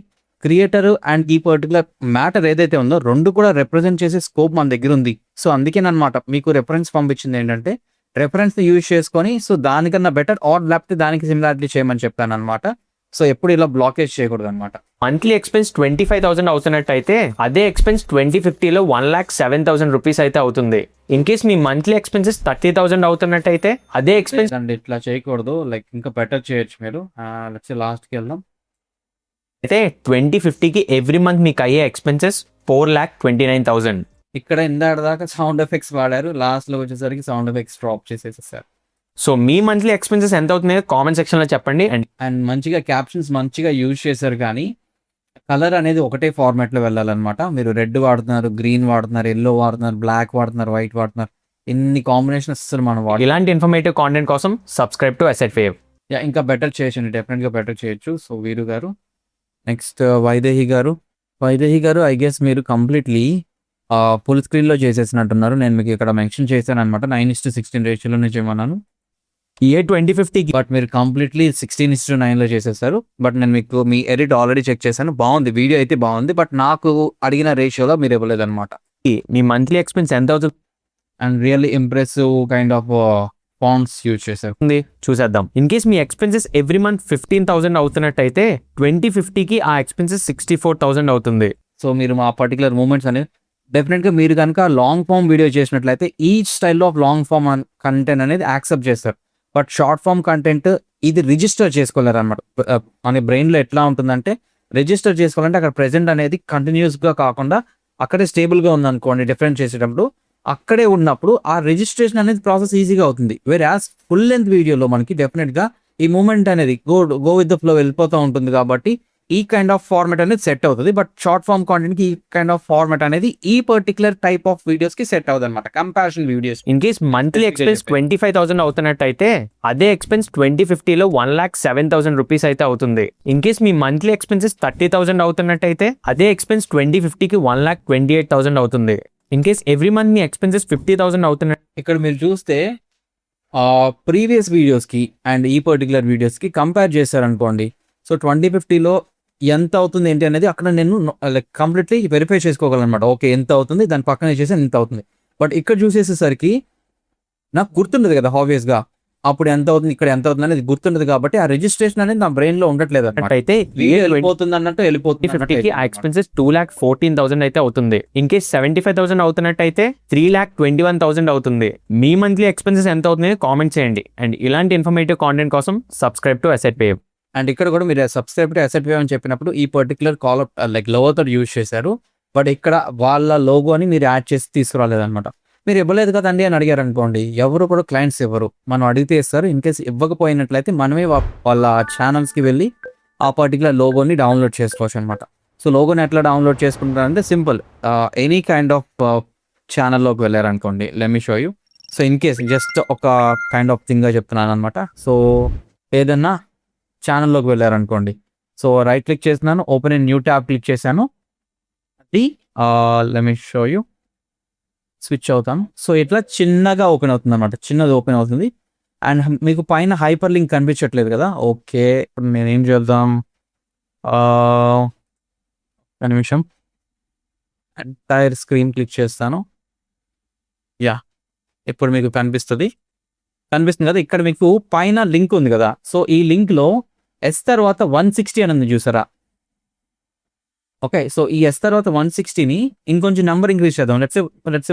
క్రియేటర్ అండ్ ఈ పర్టికులర్ మ్యాటర్ ఏదైతే ఉందో రెండు కూడా రిప్రజెంట్ చేసే స్కోప్ మన దగ్గర ఉంది. సో అందుకేనమాట మీకు రెఫరెన్స్ పంపించింది ఏంటంటే రెఫరెన్స్ని యూజ్ చేసుకొని సో దానికన్నా బెటర్ ఆర్ లేకపోతే దానికి సిమిలారిటీ చేయమని చెప్పాను అనమాట. సో ఎప్పుడు ఇలా బ్లాకేజ్ చేయకూడదు అనమాట. మంత్లీ ఎక్స్పెన్స్ 25,000 అవుతున్నట్టయితే అదే ఎక్స్పెన్స్ 2050లో 1,07,000 రూపీస్ అయితే అవుతుంది. ఇన్ కేస్ మీ మంత్లీ ఎక్స్పెన్సెస్ 30,000 అవుతున్నట్టయితే అదే ఎక్స్పెన్స్. అండ్ ఇట్లా చేయకూడదు, లైక్ ఇంకా బెటర్ చేయొచ్చు మీరు. లాస్ట్కి వెళ్దాం. అయితే 2050కి ఎవ్రీ మంత్ మీకు అయ్యే ఎక్స్పెన్సెస్ 4,29,000. ఇక్కడ ఇందాక సౌండ్ ఎఫెక్ట్స్ వాడారు, లాస్ట్లో వచ్చేసరికి సౌండ్ ఎఫెక్ట్స్ డ్రాప్ చేసేసారు. సో మీ మంత్లీ ఎక్స్పెన్సెస్ ఎంత అవుతున్నాయో కామెంట్ సెక్షన్లో చెప్పండి. అండ్ మంచిగా క్యాప్షన్స్ మంచిగా యూజ్ చేశారు, కానీ కలర్ అనేది ఒకటే ఫార్మాట్లో వెళ్ళాలన్నమాట. మీరు రెడ్ వాడుతున్నారు, గ్రీన్ వాడుతున్నారు, ఎల్లో వాడుతున్నారు, బ్లాక్ వాడుతున్నారు, వైట్ వాడుతున్నారు, ఇన్ని కాంబినేషన్స్ అసలు మనం ఇలాంటి ఇన్ఫర్మేటివ్ కాంటెంట్ కోసం సబ్స్క్రైబ్ టు అసెట్ వేవ్. ఇంకా బెటర్ చేయొచ్చు, డెఫినెట్గా బెటర్ చేయొచ్చు. సో వీరు గారు, నెక్స్ట్ వైదేహి గారు ఐ గెస్ మీరు కంప్లీట్లీ ఫుల్ స్క్రీన్లో చేసేసినట్టున్నారు. నేను మీకు ఇక్కడ మెన్షన్ చేశాను అనమాట, 9:16 రేషియోలోనే చేయమన్నాను. ఏ 2050కి బట్ మీరు కంప్లీట్లీ 16:9లో చేసేసారు. బట్ నేను మీకు మీ ఎడిట్ ఆల్రెడీ చెక్ చేశాను, బాగుంది, వీడియో అయితే బాగుంది. బట్ నాకు అడిగిన రేషియోలో మీరు ఇవ్వలేదు అనమాట. మీ మంత్లీ ఎక్స్పెన్స్ ఎంత అవుతుంది and really impressive kind of fonts use చేశారు. చూసేద్దాం. ఇన్ కేస్ మీ ఎక్స్పెన్సెస్ ఎవ్రీ మంత్ 15,000 అవుతున్నట్టయితే 2050కి ఆ ఎక్స్పెన్సెస్ 64,000 అవుతుంది. సో మీరు మా పర్టికులర్ మూమెంట్స్ అనేది డెఫినెట్గా మీరు కనుక లాంగ్ ఫామ్ వీడియో చేసినట్లయితే each style of long form content అనేది యాక్సెప్ట్ చేస్తారు. బట్ షార్ట్ ఫామ్ కంటెంట్ ఇది రిజిస్టర్ చేసుకోలేరు అనమాట. మన బ్రెయిన్లో ఎట్లా ఉంటుందంటే రిజిస్టర్ చేసుకోవాలంటే అక్కడ ప్రెజెంట్ అనేది కంటిన్యూస్గా కాకుండా అక్కడే స్టేబుల్గా ఉందనుకోండి, డిఫరెంట్ చేసేటప్పుడు అక్కడే ఉన్నప్పుడు ఆ రిజిస్ట్రేషన్ అనేది ప్రాసెస్ ఈజీగా అవుతుంది. వేర్ యాజ్ ఫుల్ లెంత్ వీడియోలో మనకి డెఫినెట్గా ఈ మూమెంట్ అనేది గో విత్ ద ఫ్లో వెళ్ళిపోతూ ఉంటుంది, కాబట్టి ఈ కైండ్ ఆఫ్ ఫార్మాట్ అనేది సెట్ అవుతుంది. బట్ షార్ట్ ఫామ్ కాంటెంట్కి ఈ కైండ్ ఆఫ్ ఫార్మాట్ అనేది ఈ పర్టికులర్ టైప్ ఆఫ్ వీడియోస్కి సెట్ అవుతుంది అనమాట, comparison videos. In case monthly expense 25,000 అవుతున్నట్టయితే అదే ఎక్స్పెన్స్ 2050లో 1,07,000 రూపీస్ అయితే అవుతుంది. ఇన్ కేస్ మీ మంత్లీ ఎక్స్పెన్సెస్ 30,000 అవుతున్నట్టయితే అదే ఎక్స్పెన్స్ 2050కి 1,28,000 అవుతుంది. ఇన్ కేస్ ఎవ్రీ మంత్ మీ ఎక్స్పెన్సెస్ 50,000 అవుతున్నట్టు ఇక్కడ మీరు చూస్తే ప్రీవియస్ వీడియోస్కి అండ్ ఈ పర్టికులర్ వీడియోస్కి కంపేర్ చేశారనుకోండి, సో 2050లో ఎంత అవుతుంది ఏంటి అనేది అక్కడ నేను లైక్ కంప్లీట్లీ వెరిఫై చేసుకోగలను అనమాట. ఓకే, ఎంత అవుతుంది, దాని పక్కన చేసి ఎంత అవుతుంది. బట్ ఇక్కడ చూసేసేసరికి నాకు గుర్తుండదు కదా ఆబ్వియస్గా, అప్పుడు ఎంత అవుతుంది, ఇక్కడ ఎంత అవుతుంది అనేది గుర్తుండదు, కాబట్టి ఆ రిజిస్ట్రేషన్ అనేది నా బ్రెయిన్లో ఉండట్లేదు అనమాట. అయితే వెళ్ళిపోతుంది అన్నట్టు వెళ్ళిపోతుంది. 2050కి ఆ ఎక్స్పెన్సెస్ 2,14,000 అయితే అవుతుంది. ఇన్ కేస్ 75,000 అవుతున్నట్టయితే 3,21,000 అవుతుంది. మీ మంత్లీ ఎక్స్పెన్సెస్ ఎంత అవుతుంది కామెంట్ చేయండి. అండ్ ఇలాంటి ఇన్ఫర్మేటివ్ కాంటెంట్ కోసం subscribe to Asset wave. And ఇక్కడ కూడా మీరు సబ్స్క్రైబ్ టు అసెట్ వేవ్ అని చెప్పినప్పుడు ఈ పర్టికులర్ కాల్ లైక్ లోగోతో యూజ్ చేశారు, బట్ ఇక్కడ వాళ్ళ లోగోని మీరు యాడ్ చేసి తీసుకురాలేదన్నమాట. మీరు ఇవ్వలేదు కదండి అని అడిగారు అనుకోండి, ఎవరు కూడా క్లయింట్స్ ఇవ్వరు, మనం అడిగితే ఇస్తారు. ఇన్ కేసు ఇవ్వకపోయినట్లయితే మనమే వాళ్ళ ఛానల్స్కి వెళ్ళి ఆ పర్టికులర్ లోగోని డౌన్లోడ్ చేసుకోవచ్చు అనమాట. సో లోగోని ఎట్లా డౌన్లోడ్ చేసుకుంటారంటే సింపుల్, ఎనీ కైండ్ ఆఫ్ ఛానల్లోకి వెళ్ళారనుకోండి, let me show you. So in case just ఒక కైండ్ ఆఫ్ థింగ్గా చెప్తున్నాను అనమాట. సో ఏదన్నా ఛానల్లోకి వెళ్ళారనుకోండి, సో రైట్ క్లిక్ చేస్తున్నాను, open in new tab click చేశాను, అది let me show you, switch అవుతాను. సో ఇట్లా చిన్నగా ఓపెన్ అవుతుంది అనమాట, చిన్నది ఓపెన్ అవుతుంది. అండ్ మీకు పైన హైపర్ లింక్ కనిపించట్లేదు కదా, ఓకే ఇప్పుడు నేను ఏం చేద్దాం, ఒక నిమిషం, ఎంటైర్ స్క్రీన్ క్లిక్ చేస్తాను. యా, ఇప్పుడు మీకు కనిపిస్తుంది కదా, ఇక్కడ మీకు పైన లింక్ ఉంది కదా. సో ఈ లింక్లో ఎస్ తర్వాత 160 అని ఉంది చూసారా. ఓకే, సో ఈ ఎస్ తర్వాత 160ని ఇంకొంచెం నెంబర్ ఇంక్రీజ్ చేద్దాం. లెట్స్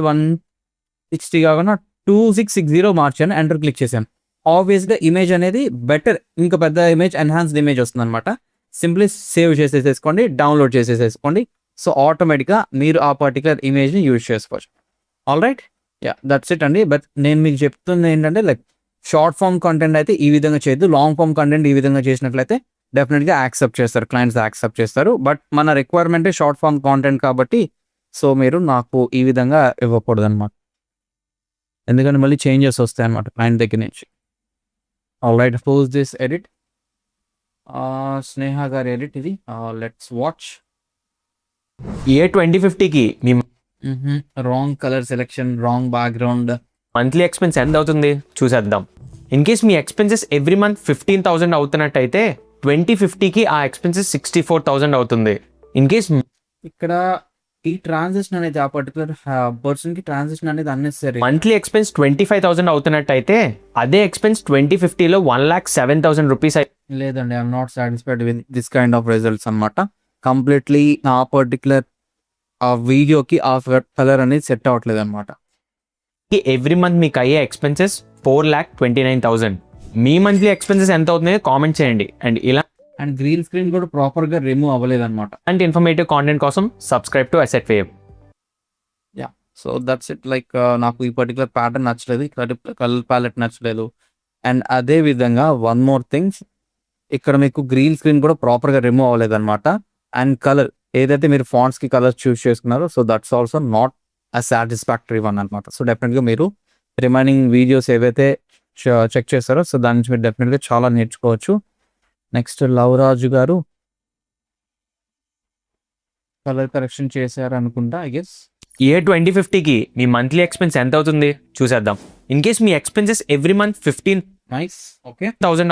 160 కాకుండా 2660 మార్చాను, ఎంటర్ క్లిక్ చేశాను. ఆబ్వియస్గా ఇమేజ్ అనేది బెటర్, ఇంకా పెద్ద ఇమేజ్, ఎన్హాన్స్డ్ ఇమేజ్ వస్తుంది అనమాట. సింప్లీ సేవ్ చేసేసేసుకోండి, డౌన్లోడ్ చేసేసేసుకోండి. సో ఆటోమేటిక్గా మీరు ఆ పర్టికులర్ ఇమేజ్ని యూజ్ చేసుకోవచ్చు. All right, yeah that's it అండి. బట్ నేను మీకు చెప్తుంది ఏంటంటే లైక్ షార్ట్ ఫామ్ కంటెంట్ అయితే ఈ విధంగా చేయొద్దు, లాంగ్ ఫామ్ కంటెంట్ ఈ విధంగా చేసినట్లయితే డెఫినెట్గా యాక్సెప్ట్ చేస్తారు, క్లయింట్స్ యాక్సెప్ట్ చేస్తారు. బట్ మన రిక్వైర్మెంటే షార్ట్ ఫామ్ కాంటెంట్ కాబట్టి సో మీరు నాకు ఈ విధంగా ఇవ్వకూడదు అనమాట, ఎందుకంటే మళ్ళీ చేంజెస్ వస్తాయి అనమాట క్లయింట్ దగ్గర నుంచి. All right, pause this edit, Sneha గారి ఎడిట్ ఇది. Let's watch. ఏ 2050కి మీ wrong colour selection, wrong background. Monthly expense ఎంత అవుతుంది చూసేద్దాం. ఇన్ కేస్ మీ ఎక్స్పెన్సెస్ ఎవ్రీ మంత్ 15,000 అవుతున్నట్టయితే 2050కి ఆ ఎక్స్పెన్సెస్ 64,000 అవుతుంది. ఇన్ కేస్ ఇక్కడ ఈ ట్రాన్సాక్షన్ అనేది ఆ పర్టికులర్ పర్సన్ కి ట్రాన్సాక్షన్ అనేది అన్నెసరీ. మంత్లీ ఎక్స్పెన్స్ 25,000 అవుతున్నట్టయితే అదే ఎక్స్పెన్స్ 2050లో 1,07,000 రూపీస్. లేదండి, I'm not satisfied with this kind of results అనమాట. కంప్లీట్లీ ఆ పర్టికులర్ ఆ వీడియోకి ఆ కలర్ అనేది సెట్ అవ్వట్లేదు అనమాట. ఎవ్రీ మంత్ మీకు అయ్యే ఎక్స్పెన్సెస్ 4,29,000. మీ మంత్లీ ఎక్స్పెన్సెస్ ఎంత అవుతున్నాయో కామెంట్ చేయండి. అండ్ అండ్ గ్రీన్ స్క్రీన్ కూడా ప్రాపర్ గా రిమూవ్ అవ్వలేదు అనమాట. ఇలాంటి ఇన్ఫర్మేటివ్ కాంటెంట్ కోసం subscribe to Asset wave. Yeah, so that's it. Like నాకు ఈ పర్టికులర్ ప్యాటర్న్ నచ్చలేదు, కలర్ ప్యాలెట్ నచ్చలేదు. అండ్ అదే విధంగా వన్ మోర్ థింగ్స్, ఇక్కడ మీకు గ్రీన్ స్క్రీన్ కూడా ప్రాపర్ గా రిమూవ్ అవ్వలేదు అనమాట. అండ్ కలర్ ఏదైతే మీరు ఫాంట్స్ కి కలర్స్ చూస్ చేసుకున్నారో so that's also not a satisfactory one అనమాట. సో డెఫినెట్గా మీరు రిమైనింగ్ వీడియోస్ ఏవైతే చెక్ చేస్తారో సో దాని నుంచి మీరు డెఫినెట్గా చాలా నేర్చుకోవచ్చు. నెక్స్ట్ లవరాజు గారు కలర్ కరెక్షన్ చేశారు అనుకుంటా, ఐ గెస్. ఏ 2050కి మీ మంత్లీ ఎక్స్పెన్స్ ఎంత అవుతుంది చూసేద్దాం. ఇన్ కేస్ మీ expenses every month 15,000 nice, okay.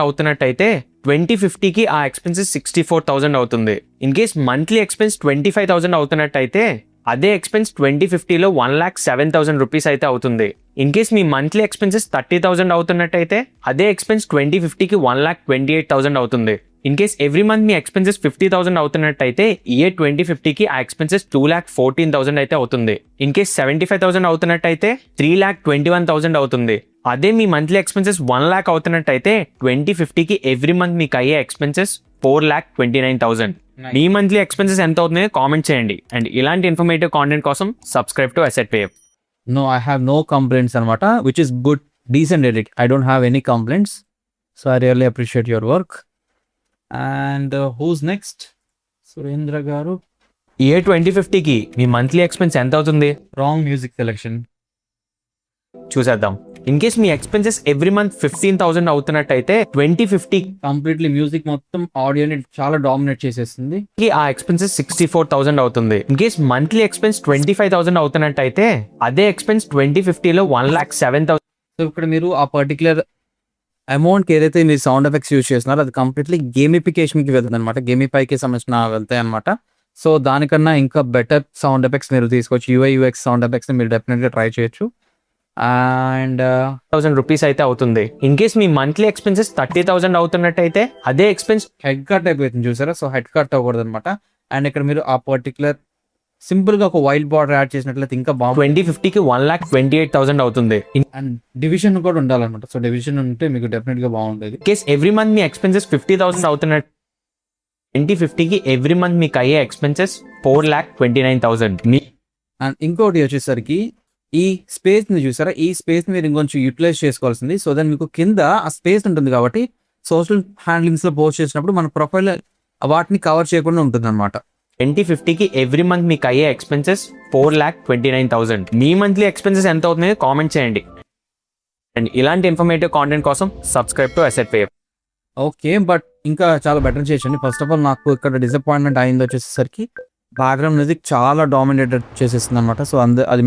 అవుతున్నట్టయితే 2050కి ఆ ఎక్స్పెన్సెస్ 64,000 అవుతుంది. ఇన్ కేస్ మంత్లీ ఎక్స్పెన్స్ 25,000 అవుతున్నట్టయితే అదే ఎక్స్పెన్స్ 2050లో 1,07,000 రూపీస్ అయితే అవుతుంది. ఇన్ కేస్ మీ మంత్లీ ఎక్స్పెన్సెస్ 30,000 అవుతున్నట్టయితే అదే ఎక్స్పెన్స్ 2050కి 1,28,000 అవుతుంది. ఇన్ కేస్ ఎవ్రీ మంత్ మీ ఎక్స్పెన్సెస్ 50,000 అవుతున్నట్టయితే ఏ 2050కి ఆ ఎక్స్పెన్సెస్ 2,14,000 అయితే అవుతుంది. ఇన్ కేస్ 75,000 అవుతున్నట్టయితే 3,21,000 అవుతుంది. అదే మీ మంత్లీ ఎక్స్పెన్సెస్ 1,00,000 అవుతున్నట్టయితే 2050కి ఎవ్రీ మంత్ మీకు అయ్యే ఎక్స్పెన్సెస్ 4,29,000. మీ మంత్లీ ఎక్స్పెన్సెస్ ఎంత అవుతున్నాయో కామెంట్ చేయండి. అండ్ ఇలాంటి ఇన్ఫర్మేటివ్ కాంటెంట్ కోసం subscribe to Asset wave. No, I have no complaints అనమాట, which is good, decent edit. I don't have any complaints. So I really appreciate your work. And who's next? Surendra గారు. ఏ 2050కి మీ మంత్లీ ఎక్స్పెన్స్ ఎంత అవుతుంది Wrong music selection. చూసేద్దాం. ఇన్ కేస్ మీ ఎక్స్పెన్సెస్ ఎవ్రీ మంత్ 15,000 అవుతున్నట్టయితే 2050కి కంప్లీట్లీ మ్యూజిక్ మొత్తం ఆడియోని చాలా డామినేట్ చేసేస్తుంది. ఆ ఎక్స్పెన్సెస్ 64,000 అవుతుంది. ఇన్ కేస్ మంత్లీ ఎక్స్పెన్స్ 25,000 అవుతున్నట్టయితే అదే ఎక్స్పెన్స్ 2050లో 1,07,000. సో ఇక్కడ మీరు ఆ పర్టికులర్ అమౌంట్కి ఏదైతే మీరు సౌండ్ ఎఫెక్ట్స్ యూజ్ చేస్తున్నారో అది కంప్లీట్లీ గేమిఫికేషన్కి వెళ్తుంది అనమాట, గేమిఫైకి సంబంధించిన వెళ్తాయి అనమాట. సో దానికన్నా ఇంకా బెటర్ సౌండ్ ఎఫెక్ట్స్ మీరు తీసుకోవచ్చు, యూఐ సౌండ్ ఎఫెక్ట్స్ మీరు డెఫినెట్గా ట్రై చేయొచ్చు. అండ్ 1,000 రూపీస్ అయితే అవుతుంది. ఇన్ కేస్ మీ మంత్లీ ఎక్స్పెన్సెస్ 30,000 అవుతున్నట్టయితే అదే ఎక్స్పెన్స్ హెడ్ కట్ అయిపోతుంది చూసారా, సో హెడ్ కట్ అవ్వకూడదు అనమాట. అండ్ ఇక్కడ మీరు ఆ పర్టికులర్ సింపుల్ గా ఒక వైట్ బార్డర్ యాడ్ చేసినట్లయితే ఇంకా బాగుంటుంది. 2050కి 1,28,000 అవుతుంది. ఇన్ అండ్ డివిజన్ కూడా ఉండాలన్నమాట, సో డివిజన్ ఉంటే మీకు డెఫినెట్ గా బాగుంటుంది. కేస్ ఎవ్రీ మంత్ మీ ఎక్స్పెన్సెస్ 50,000 అవుతున్నట్టు 2050కి ఎవ్రీ మంత్ మీకు అయ్యే ఎక్స్పెన్సెస్ 4,29,000. అండ్ ఇంకోటి వచ్చేసరికి ఈ స్పేస్ ని చూసారా, ఈ స్పేస్ మీరు ఇంకొంచెం యూటిలైజ్ చేసుకోవాల్సింది. సో దాని మీకు కింద ఆ స్పేస్ ఉంటుంది కాబట్టి సోషల్ హ్యాండ్లింగ్స్ లో పోస్ట్ చేసినప్పుడు మన ప్రొఫైల్ వాటిని కవర్ చేయకుండా ఉంటుంది అనమాట. 2050కి ఎవ్రీ మంత్ మీకు అయ్యే ఎక్స్పెన్సెస్ 4,29,000. మీ మంత్లీ ఎక్స్పెన్సెస్ ఎంత అవుతున్నాయో కామెంట్ చేయండి. అండ్ ఇలాంటి ఇన్ఫర్మేటివ్ కాంటెంట్ కోసం subscribe to Asset wave. Okay, but ఇంకా చాలా బెటర్ చేయండి. ఫస్ట్ ఆఫ్ ఆల్ నాకు ఇక్కడ డిసప్పాయింట్మెంట్ అయింది వచ్చేసరికి బ్యాక్గ్రౌండ్ మ్యూజిక్ చాలా డామినేటెడ్ చేసేస్తుంది అనమాట. సో అది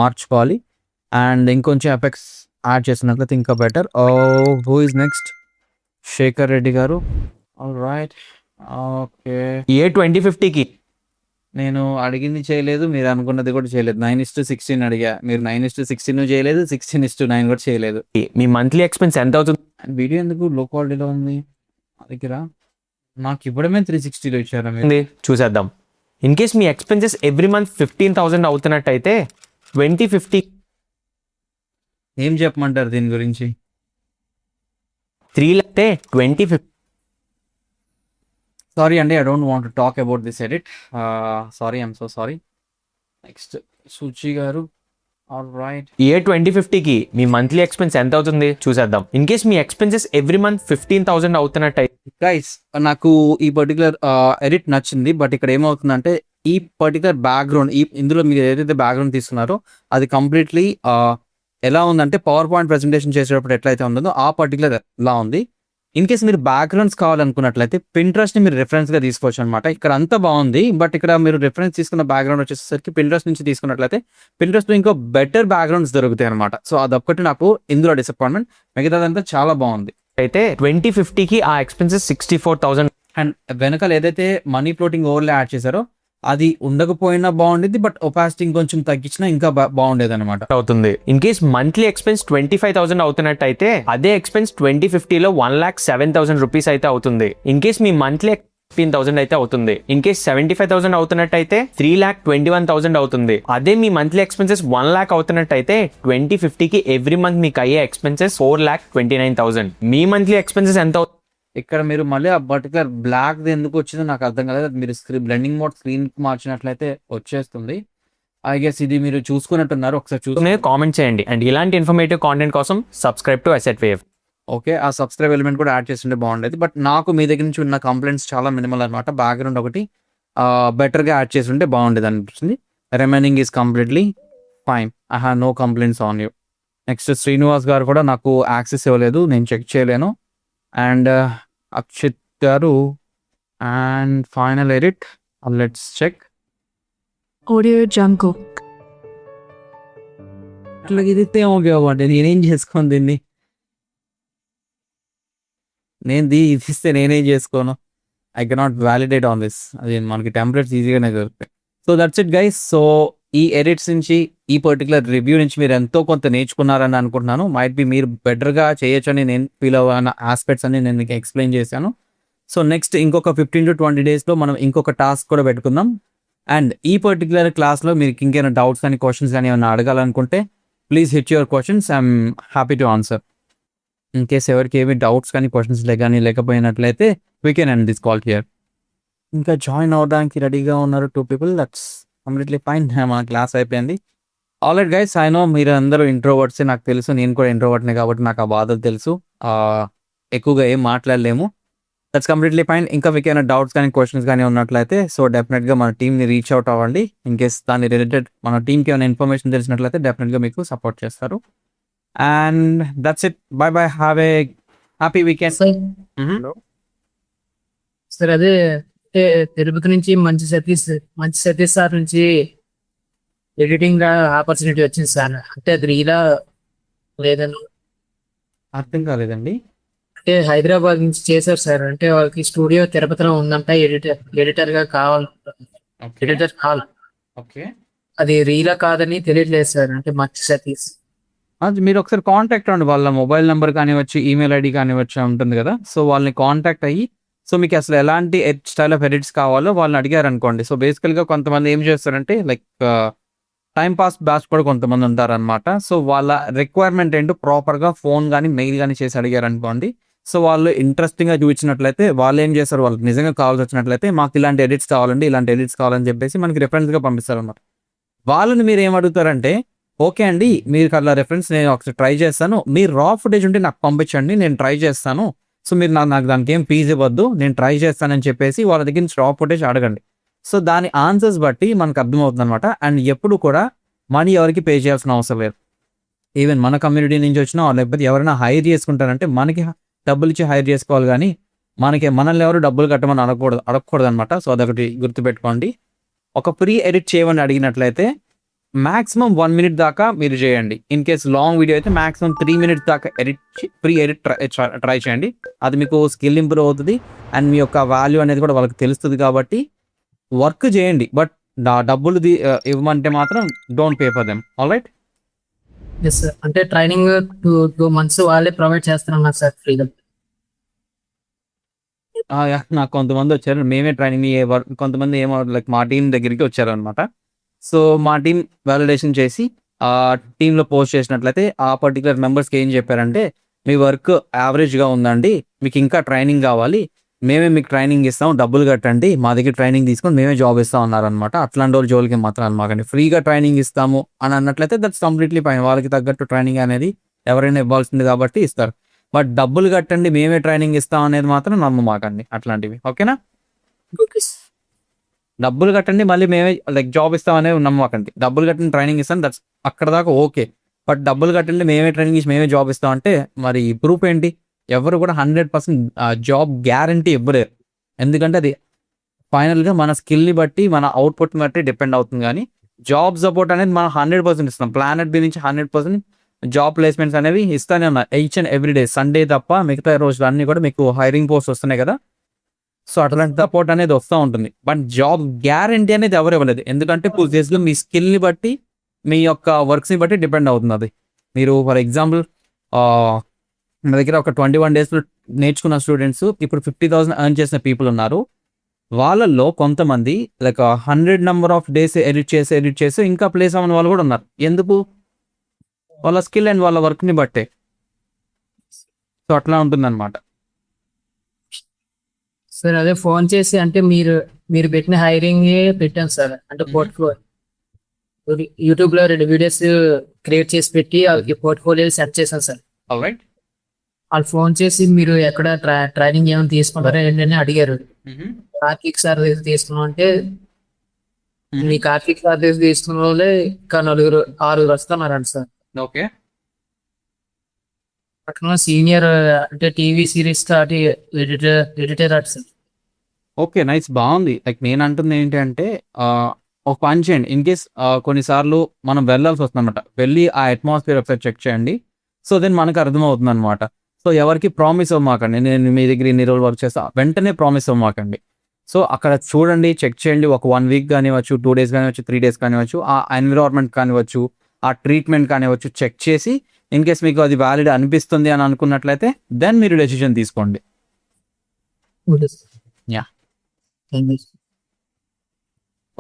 మార్చుకోవాలి. అండ్ ఇంకొంచెం ఎఫెక్ట్స్ యాడ్ చేసినట్లయితే ఇంకా better. Who is next? Shekhar Reddy గారు. All right, okay. ఏ 2050కి నేను అడిగింది చేయలేదు, మీరు అనుకున్నది కూడా చేయలేదు. 9:16 అడిగా, మీరు 9:16 చేయలేదు, 16:9 కూడా చేయలేదు. మీ మంత్లీ ఎక్స్పెన్స్ ఎంత అవుతుంది? వీడియో ఎందుకు లో క్వాలిటీలో ఉంది నా దగ్గర? నాకు ఇవ్వడమే 360లో ఇచ్చారా మీరు? చూసేద్దాం. ఇన్ కేస్ మీ ఎక్స్పెన్సెస్ ఎవ్రీ మంత్ 15,000 అవుతున్నట్టయితే 2050 ఏం చెప్పమంటారు దీని గురించి? 3 lakh అయితే 2050 సారీ అండి, I don't want to talk about this edit. Sorry, I'm so sorry. Next Suchi గారు. All right. ఇయర్ 2050కి మీ మంత్లీ ఎక్స్పెన్స్ ఎంత అవుతుంది చూసేద్దాం. ఇన్ కేస్ మీ ఎక్స్పెన్సెస్ ఎవ్రీ మంత్ 15,000 అవుతున్నట్టు గైస్, నాకు ఈ పర్టికులర్ ఎడిట్ నచ్చింది. బట్ ఇక్కడ ఏమవుతుందంటే ఈ పర్టికులర్ బ్యాక్గ్రౌండ్, ఇందులో మీరు ఏదైతే బ్యాక్గ్రౌండ్ తీస్తున్నారో అది కంప్లీట్లీ ఎలా ఉందంటే పవర్ పాయింట్ ప్రెజెంటేషన్ చేసేటప్పుడు ఎట్లయితే ఉందో ఆ పర్టికులర్ లా ఉంది. ఇన్ కేస్ మీరు బ్యాక్గ్రౌండ్స్ కావాలనుకున్నట్లయితే Pinterest ని మీరు reference గా తీసుకోవచ్చు అనమాట. ఇక్కడ అంతా బాగుంది, బట్ ఇక్కడ మీరు రిఫరెన్స్ తీసుకున్న బ్యాక్గ్రౌండ్ వచ్చేసరికి Pinterest నుంచి తీసుకున్నట్లయితే Pinterest లో ఇంకో బెటర్ బ్యాక్గ్రౌండ్స్ దొరుకుతాయి అనమాట. సో అదొక్కటి నాకు ఇందులో డిసప్పాయింట్మెంట్. మిగతాదంతా చాలా బాగుంది. అయితే 2050కి ఆ ఎక్స్పెన్సెస్ 64,000 అండ్ వెనకాల ఏదైతే మనీ ఫ్లోటింగ్ ఓవర్లే యాడ్ చేశారో అది ఉండకపోయినా బాగుండేది, బట్ ఒపాసిటీ ఇంకొంచెం తగ్గించినా ఇంకా బాగుండేది అనమాట. అవుతుంది. ఇన్ కేస్ మంత్లీ ఎక్స్పెన్స్ 25,000 అవుతున్నట్టు అయితే అదే ఎక్స్పెన్స్ 2050లో 1,07,000 రూపీస్ అయితే అవుతుంది. ఇన్ కేస్ మీ మంత్లీ 15,000 అయితే అవుతుంది. ఇన్ కేస్ 75,000 అవుతున్నట్టు అయితే 3,21,000 అవుతుంది. అదే మీ మంత్లీ ఎక్స్పెన్సెస్ 1 lakh అవుతున్నట్టు అయితే 2050కి ఎవ్రీ మంత్ మీకు అయ్యే ఎక్స్పెన్సెస్ 4,29,000. మీ మంత్లీ ఎక్స్పెన్సెస్ ఎంత ఇక్కడ మీరు మళ్ళీ ఆ పర్టికులర్ బ్లాక్ ఎందుకు వచ్చిందో నాకు అర్థం కాలేదు. అది మీరు బ్లెండింగ్ మోడ్ స్క్రీన్ మార్చినట్లయితే వచ్చేస్తుంది. ఐ గెస్ ఇది మీరు చూసుకున్నట్టున్నారు, ఒకసారి చూసుకునే కామెంట్ చేయండి. అండ్ ఇలాంటి ఇన్ఫర్మేటివ్ కాంటెంట్ కోసం subscribe to Asset wave. Okay, ఆ సబ్స్క్రైబ్ ఎలిమెంట్ కూడా యాడ్ చేస్తుంటే బాగుండేది. బట్ నాకు మీ దగ్గర నుంచి ఉన్న కంప్లైంట్స్ చాలా మినిమల్ అనమాట. బ్యాక్గ్రౌండ్ ఒకటి బెటర్గా యాడ్ చేసి ఉంటే బాగుండేది అనిపిస్తుంది. Remaining is completely fine. I have no complaints on you. Next Srinivas garu కూడా నాకు యాక్సెస్ ఇవ్వలేదు, నేను చెక్ చేయలేను. And Akshit garu. And final edit, let's check. Audio Jungle. అట్లా ఇది ఉపయోగపడ్డా, నేనేం చేసుకోను దీన్ని. ఇది ఇస్తే నేనేం చేసుకోను. I cannot validate on this. అది మనకి టెంప్లెట్స్ ఈజీగానే దొరుకుతాయి. So that's it guys. So ఈ ఎడిట్స్ నుంచి, ఈ పర్టికులర్ రివ్యూ నుంచి మీరు ఎంతో కొంత నేర్చుకున్నారని అనుకుంటున్నాను. మైట్ బి మీరు బెటర్గా చేయొచ్చు అని నేను ఫీల్ అవ్వన ఆస్పెక్ట్స్ అని నేను మీకు ఎక్స్ప్లెయిన్ చేశాను. సో నెక్స్ట్ ఇంకొక 15 to 20 డేస్లో మనం ఇంకొక టాస్క్ కూడా పెట్టుకుందాం. అండ్ ఈ పర్టికులర్ క్లాస్లో మీకు ఇంకేమైనా డౌట్స్ కానీ క్వశ్చన్స్ కానీ ఏమైనా అడగాలనుకుంటే please hit your questions. I'm happy to answer. In case ఎవరికి ఏమి డౌట్స్ కానీ క్వశ్చన్స్ కానీ లేకపోయినట్లయితే we can end this call here. ఇంకా జాయిన్ అవ్వడానికి రెడీగా ఉన్నారు 2 people. That's completely fine. మన క్లాస్ అయిపోయింది. ఆల్రైట్ గైస్, ఐ నో మీరు అందరూ ఇంట్రోవర్ట్సే, నాకు తెలుసు. నేను కూడా ఇంట్రోవర్ట్నే కాబట్టి నాకు ఆ బాధలు తెలుసు. ఎక్కువగా ఏం మాట్లాడలేము. That's completely fine. ఇంకా మీకు ఏమైనా డౌట్స్ కానీ క్వశ్చన్స్ కానీ ఉన్నట్లయితే సో డెఫినెట్గా మన టీమ్ని రీచ్ అవుట్ అవ్వండి. ఇన్ కేస్ దాని రిలేటెడ్ మన టీమ్కి ఏమైనా ఇన్ఫర్మేషన్ తెలిసినట్లయితే డెఫినెట్గా మీకు సపోర్ట్ చేస్తారు. And that's it. By by. Have a happy weekend. Sir అదే తిరుపతి నుంచి మంచి సతీష్ సార్ నుంచి ఎడిటింగ్ ఆపర్చునిటీ వచ్చింది సార్. అంటే అది రీలా లేదని అర్థం కాలేదండి. అంటే హైదరాబాద్ నుంచి చేశారు సార్. అంటే వాళ్ళకి స్టూడియో తిరుపతిలో ఉందంట. ఎడిటర్ గా కావాలి. Editor call. ఓకే, అది రీలా కాదని తెలియట్లేదు సార్. అంటే మంచి సతీష్ అది మీరు ఒకసారి కాంటాక్ట్ అవ్వండి. వాళ్ళ మొబైల్ నెంబర్ కానివచ్చు, ఈమెయిల్ ఐడి కానివచ్చు ఉంటుంది కదా. సో వాళ్ళని కాంటాక్ట్ అయ్యి సో మీకు అసలు ఎలాంటి స్టైల్ ఆఫ్ ఎడిట్స్ కావాలో వాళ్ళని అడిగారు అనుకోండి. సో బేసికల్గా కొంతమంది ఏం చేస్తారంటే లైక్ టైం పాస్ బ్యాచ్ కూడా కొంతమంది ఉంటారనమాట. సో వాళ్ళ రిక్వైర్మెంట్ ఏంటో ప్రాపర్గా ఫోన్ కానీ మెయిల్ కానీ చేసి అడిగారు అనుకోండి. సో వాళ్ళు ఇంట్రెస్టింగ్గా చూపించినట్లయితే వాళ్ళు ఏం చేస్తారు, వాళ్ళకి నిజంగా కావాల్సి వచ్చినట్లయితే మాకు ఇలాంటి ఎడిట్స్ కావాలండి, ఇలాంటి ఎడిట్స్ కావాలని చెప్పేసి మనకి రెఫరెన్స్గా పంపిస్తారు అనమాట. వాళ్ళని మీరు ఏం అడుగుతారంటే, ఓకే అండి మీరు అలా రెఫరెన్స్ నేను ఒకసారి ట్రై చేస్తాను, మీరు రా ఫుటేజ్ ఉంటే నాకు పంపించండి, నేను ట్రై చేస్తాను. సో మీరు నాకు దానికి ఏం ఫీజు ఇవ్వద్దు, నేను ట్రై చేస్తానని చెప్పేసి వాళ్ళ దగ్గర నుంచి రా ఫుటేజ్ అడగండి. సో దాని ఆన్సర్స్ బట్టి మనకు అర్థమవుతుంది అనమాట. అండ్ ఎప్పుడు కూడా మనీ ఎవరికి పే చేయాల్సిన అవసరం లేదు. ఈవెన్ మన కమ్యూనిటీ నుంచి వచ్చినా లేకపోతే ఎవరైనా హైర్ చేసుకుంటారంటే మనకి డబ్బులు ఇచ్చి హైర్ చేసుకోవాలి, కానీ మనల్ని ఎవరు డబ్బులు కట్టమని అడగకూడదు అనమాట. సో అదొకటి గుర్తుపెట్టుకోండి. ఒక ప్రీ ఎడిట్ చేయమని అడిగినట్లయితే మాక్సిమం 1 minute దాకా మీరు చేయండి. ఇన్ కేస్ లాంగ్ వీడియో అయితే మాక్సిమం 3 minutes దాకా ప్రీ ఎడిట్ ట్రై చేయండి. అది మీకు స్కిల్ ఇంప్రూవ్ అవుతుంది అండ్ మీ యొక్క వాల్యూ అనేది కూడా వాళ్ళకి తెలుస్తుంది. కాబట్టి వర్క్ చేయండి, బట్ డబ్బులు ఇవ్వమంటే మాత్రం don't pay for them. All right. Yes sir. అంటే ట్రైనింగ్ 2 months వాళ్ళే ప్రొవైడ్ చేస్తున్నారు సార్ ఫ్రీగా. నాకు కొంతమంది వచ్చారు, మేమే ట్రైనింగ్ కొంతమంది ఏమో లైక్ మా టీం దగ్గరికి వచ్చారు అనమాట. సో మా టీం వ్యాలిడేషన్ చేసి ఆ టీంలో పోస్ట్ చేసినట్లయితే ఆ పర్టికులర్ మెంబర్స్కి ఏం చెప్పారంటే, మీ వర్క్ యావరేజ్గా ఉందండి, మీకు ఇంకా ట్రైనింగ్ కావాలి, మేమే మీకు ట్రైనింగ్ ఇస్తాం, డబ్బులు కట్టండి, మా దగ్గర ట్రైనింగ్ తీసుకొని మేమే జాబ్ ఇస్తాం అన్నారనమాట. అట్లాంటి వాళ్ళు జోలికి మాత్రం అనమాకండి. ఫ్రీగా ట్రైనింగ్ ఇస్తాము అని అన్నట్లయితే దట్స్ కంప్లీట్లీ ఫైన్. వాళ్ళకి తగ్గట్టు ట్రైనింగ్ అనేది ఎవరైనా ఇవ్వాల్సింది కాబట్టి ఇస్తారు. బట్ డబ్బులు కట్టండి మేమే ట్రైనింగ్ ఇస్తాం అనేది మాత్రం నమ్మమాకండి అట్లాంటివి. ఓకేనా? డబ్బులు కట్టండి మళ్ళీ మేమే లైక్ జాబ్ ఇస్తాం అనేది నమ్మకండి. డబ్బులు కట్టండి ట్రైనింగ్ ఇస్తాం, దట్స్ అక్కడ దాకా ఓకే. బట్ డబ్బులు కట్టండి మేమే ట్రైనింగ్ ఇచ్చి మేమే జాబ్ ఇస్తాం అంటే మరి ప్రూఫ్ ఏంటి? ఎవరు కూడా 100% జాబ్ గ్యారంటీ ఇవ్వలేరు. ఎందుకంటే అది ఫైనల్గా మన స్కిల్ని బట్టి మన అవుట్పుట్ని బట్టి డిపెండ్ అవుతుంది. కానీ జాబ్ సపోర్ట్ అనేది మనం 100% ఇస్తాం. ప్లానెట్ బి నుంచి 100% జాబ్ ప్లేస్మెంట్స్ అనేవి ఇస్తానే ఉన్నాయి each and every day. Sunday తప్ప మిగతా రోజులు అన్నీ కూడా మీకు హైరింగ్ పోస్ట్ వస్తున్నాయి కదా. సో అట్లాంటి సపోర్ట్ అనేది వస్తూ ఉంటుంది. బట్ జాబ్ గ్యారంటీ అనేది ఎవరు ఇవ్వలేదు. ఎందుకంటే పూర్తిగా మీ స్కిల్ని బట్టి మీ యొక్క వర్క్స్ని బట్టి డిపెండ్ అవుతుంది అది. మీరు ఫర్ ఎగ్జాంపుల్ నా దగ్గర ఒక 21 daysలో నేర్చుకున్న స్టూడెంట్స్ ఇప్పుడు 50,000 ఎర్న్ చేసిన పీపుల్ ఉన్నారు. వాళ్ళల్లో కొంతమంది like 100 number of days edit చేసి ఇంకా ప్లేస్ అవ్వని వాళ్ళు కూడా ఉన్నారు. ఎందుకు? వాళ్ళ స్కిల్ అండ్ వాళ్ళ వర్క్ని బట్టే. సో అట్లా ఉంటుందన్నమాట. సార్ అదే ఫోన్ చేసి అంటే మీరు పెట్టిన హైరింగ్ పెట్టాను సార్. అంటే పోర్ట్ఫోలియో యూట్యూబ్లో 2 వీడియోస్ క్రియేట్ చేసి పెట్టి పోర్ట్ఫోలియో సెట్ చేశాను సార్. ఆల్రైట్. వాళ్ళు ఫోన్ చేసి మీరు ఎక్కడ ట్రైనింగ్ ఏమైనా తీసుకుంటారా ఏంటని అడిగారు. కార్తీక్ సార్ దగ్గర తీసుకున్నాం అంటే మీ కార్తీక్ సార్ దగ్గర తీసుకున్న వాళ్ళే ఇంకా 6 వస్తున్నారంట సార్. ఓకే. అక్కడ సీనియర్ అంటే TV series start editor at sir. Okay, nice, బాగుంది. లైక్ నేను అంటుంది ఏంటంటే ఒక పని చేయండి. ఇన్ కేస్ కొన్నిసార్లు మనం వెళ్ళాల్సి వస్తుంది అనమాట. వెళ్ళి ఆ అట్మాస్ఫియర్ ఒకసారి చెక్ చేయండి. సో దెన్ మనకు అర్థమవుతుంది అనమాట. సో ఎవరికి ప్రామిస్ అవ్వమాకండి, నేను మీ దగ్గర ఇన్ని రోజులు వర్క్ చేస్తా వెంటనే ప్రామిస్ అవ్వమాకండి. సో అక్కడ చూడండి, చెక్ చేయండి. ఒక 1 week కానివ్వచ్చు, 2 days కానివ్వచ్చు, 3 days కానివ్వచ్చు, ఆ ఎన్విరాన్మెంట్ కానివ్వచ్చు, ఆ ట్రీట్మెంట్ కానివ్వచ్చు, చెక్ చేసి ఇన్ కేస్ మీకు అది వ్యాలిడ్ అనిపిస్తుంది అని అనుకున్నట్లయితే దెన్ మీరు డెసిషన్ తీసుకోండి. Yeah.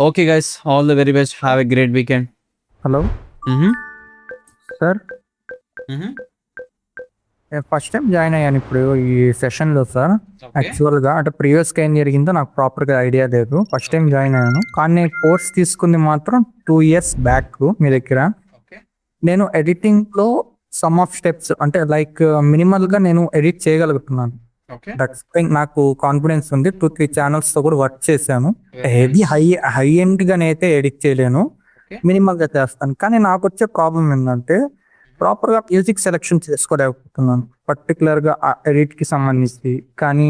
Okay guys, all the very best, have a great weekend. Hello sir, first time join అయ్యాను ఇప్పుడు ఈ సెషన్లో సార్. యాక్చువల్గా అంటే ప్రీవియస్గా ఏం జరిగిందో నాకు ప్రాపర్గా ఐడియా లేదు. ఫస్ట్ టైం జాయిన్ అయ్యాను, కానీ నేను కోర్స్ తీసుకుంది మాత్రం 2 years బ్యాక్ మీ దగ్గర. నేను ఎడిటింగ్లో సమ్ ఆఫ్ స్టెప్స్ అంటే లైక్ మినిమల్గా నేను ఎడిట్ చేయగలుగుతున్నాను. నాకు కాన్ఫిడెన్స్ ఉంది. 2-3 ఛానల్స్తో కూడా వర్క్ చేశాను. హెవీ హై ఎండ్గా అయితే ఎడిట్ చేయలేను, మినిమల్గా చేస్తాను. కానీ నాకు వచ్చే ప్రాబ్లం ఏంటంటే ప్రాపర్గా మ్యూజిక్ సెలెక్షన్ చేసుకోలేకపోతున్నాను, పర్టికులర్గా ఆ ఎడిట్కి సంబంధించి. కానీ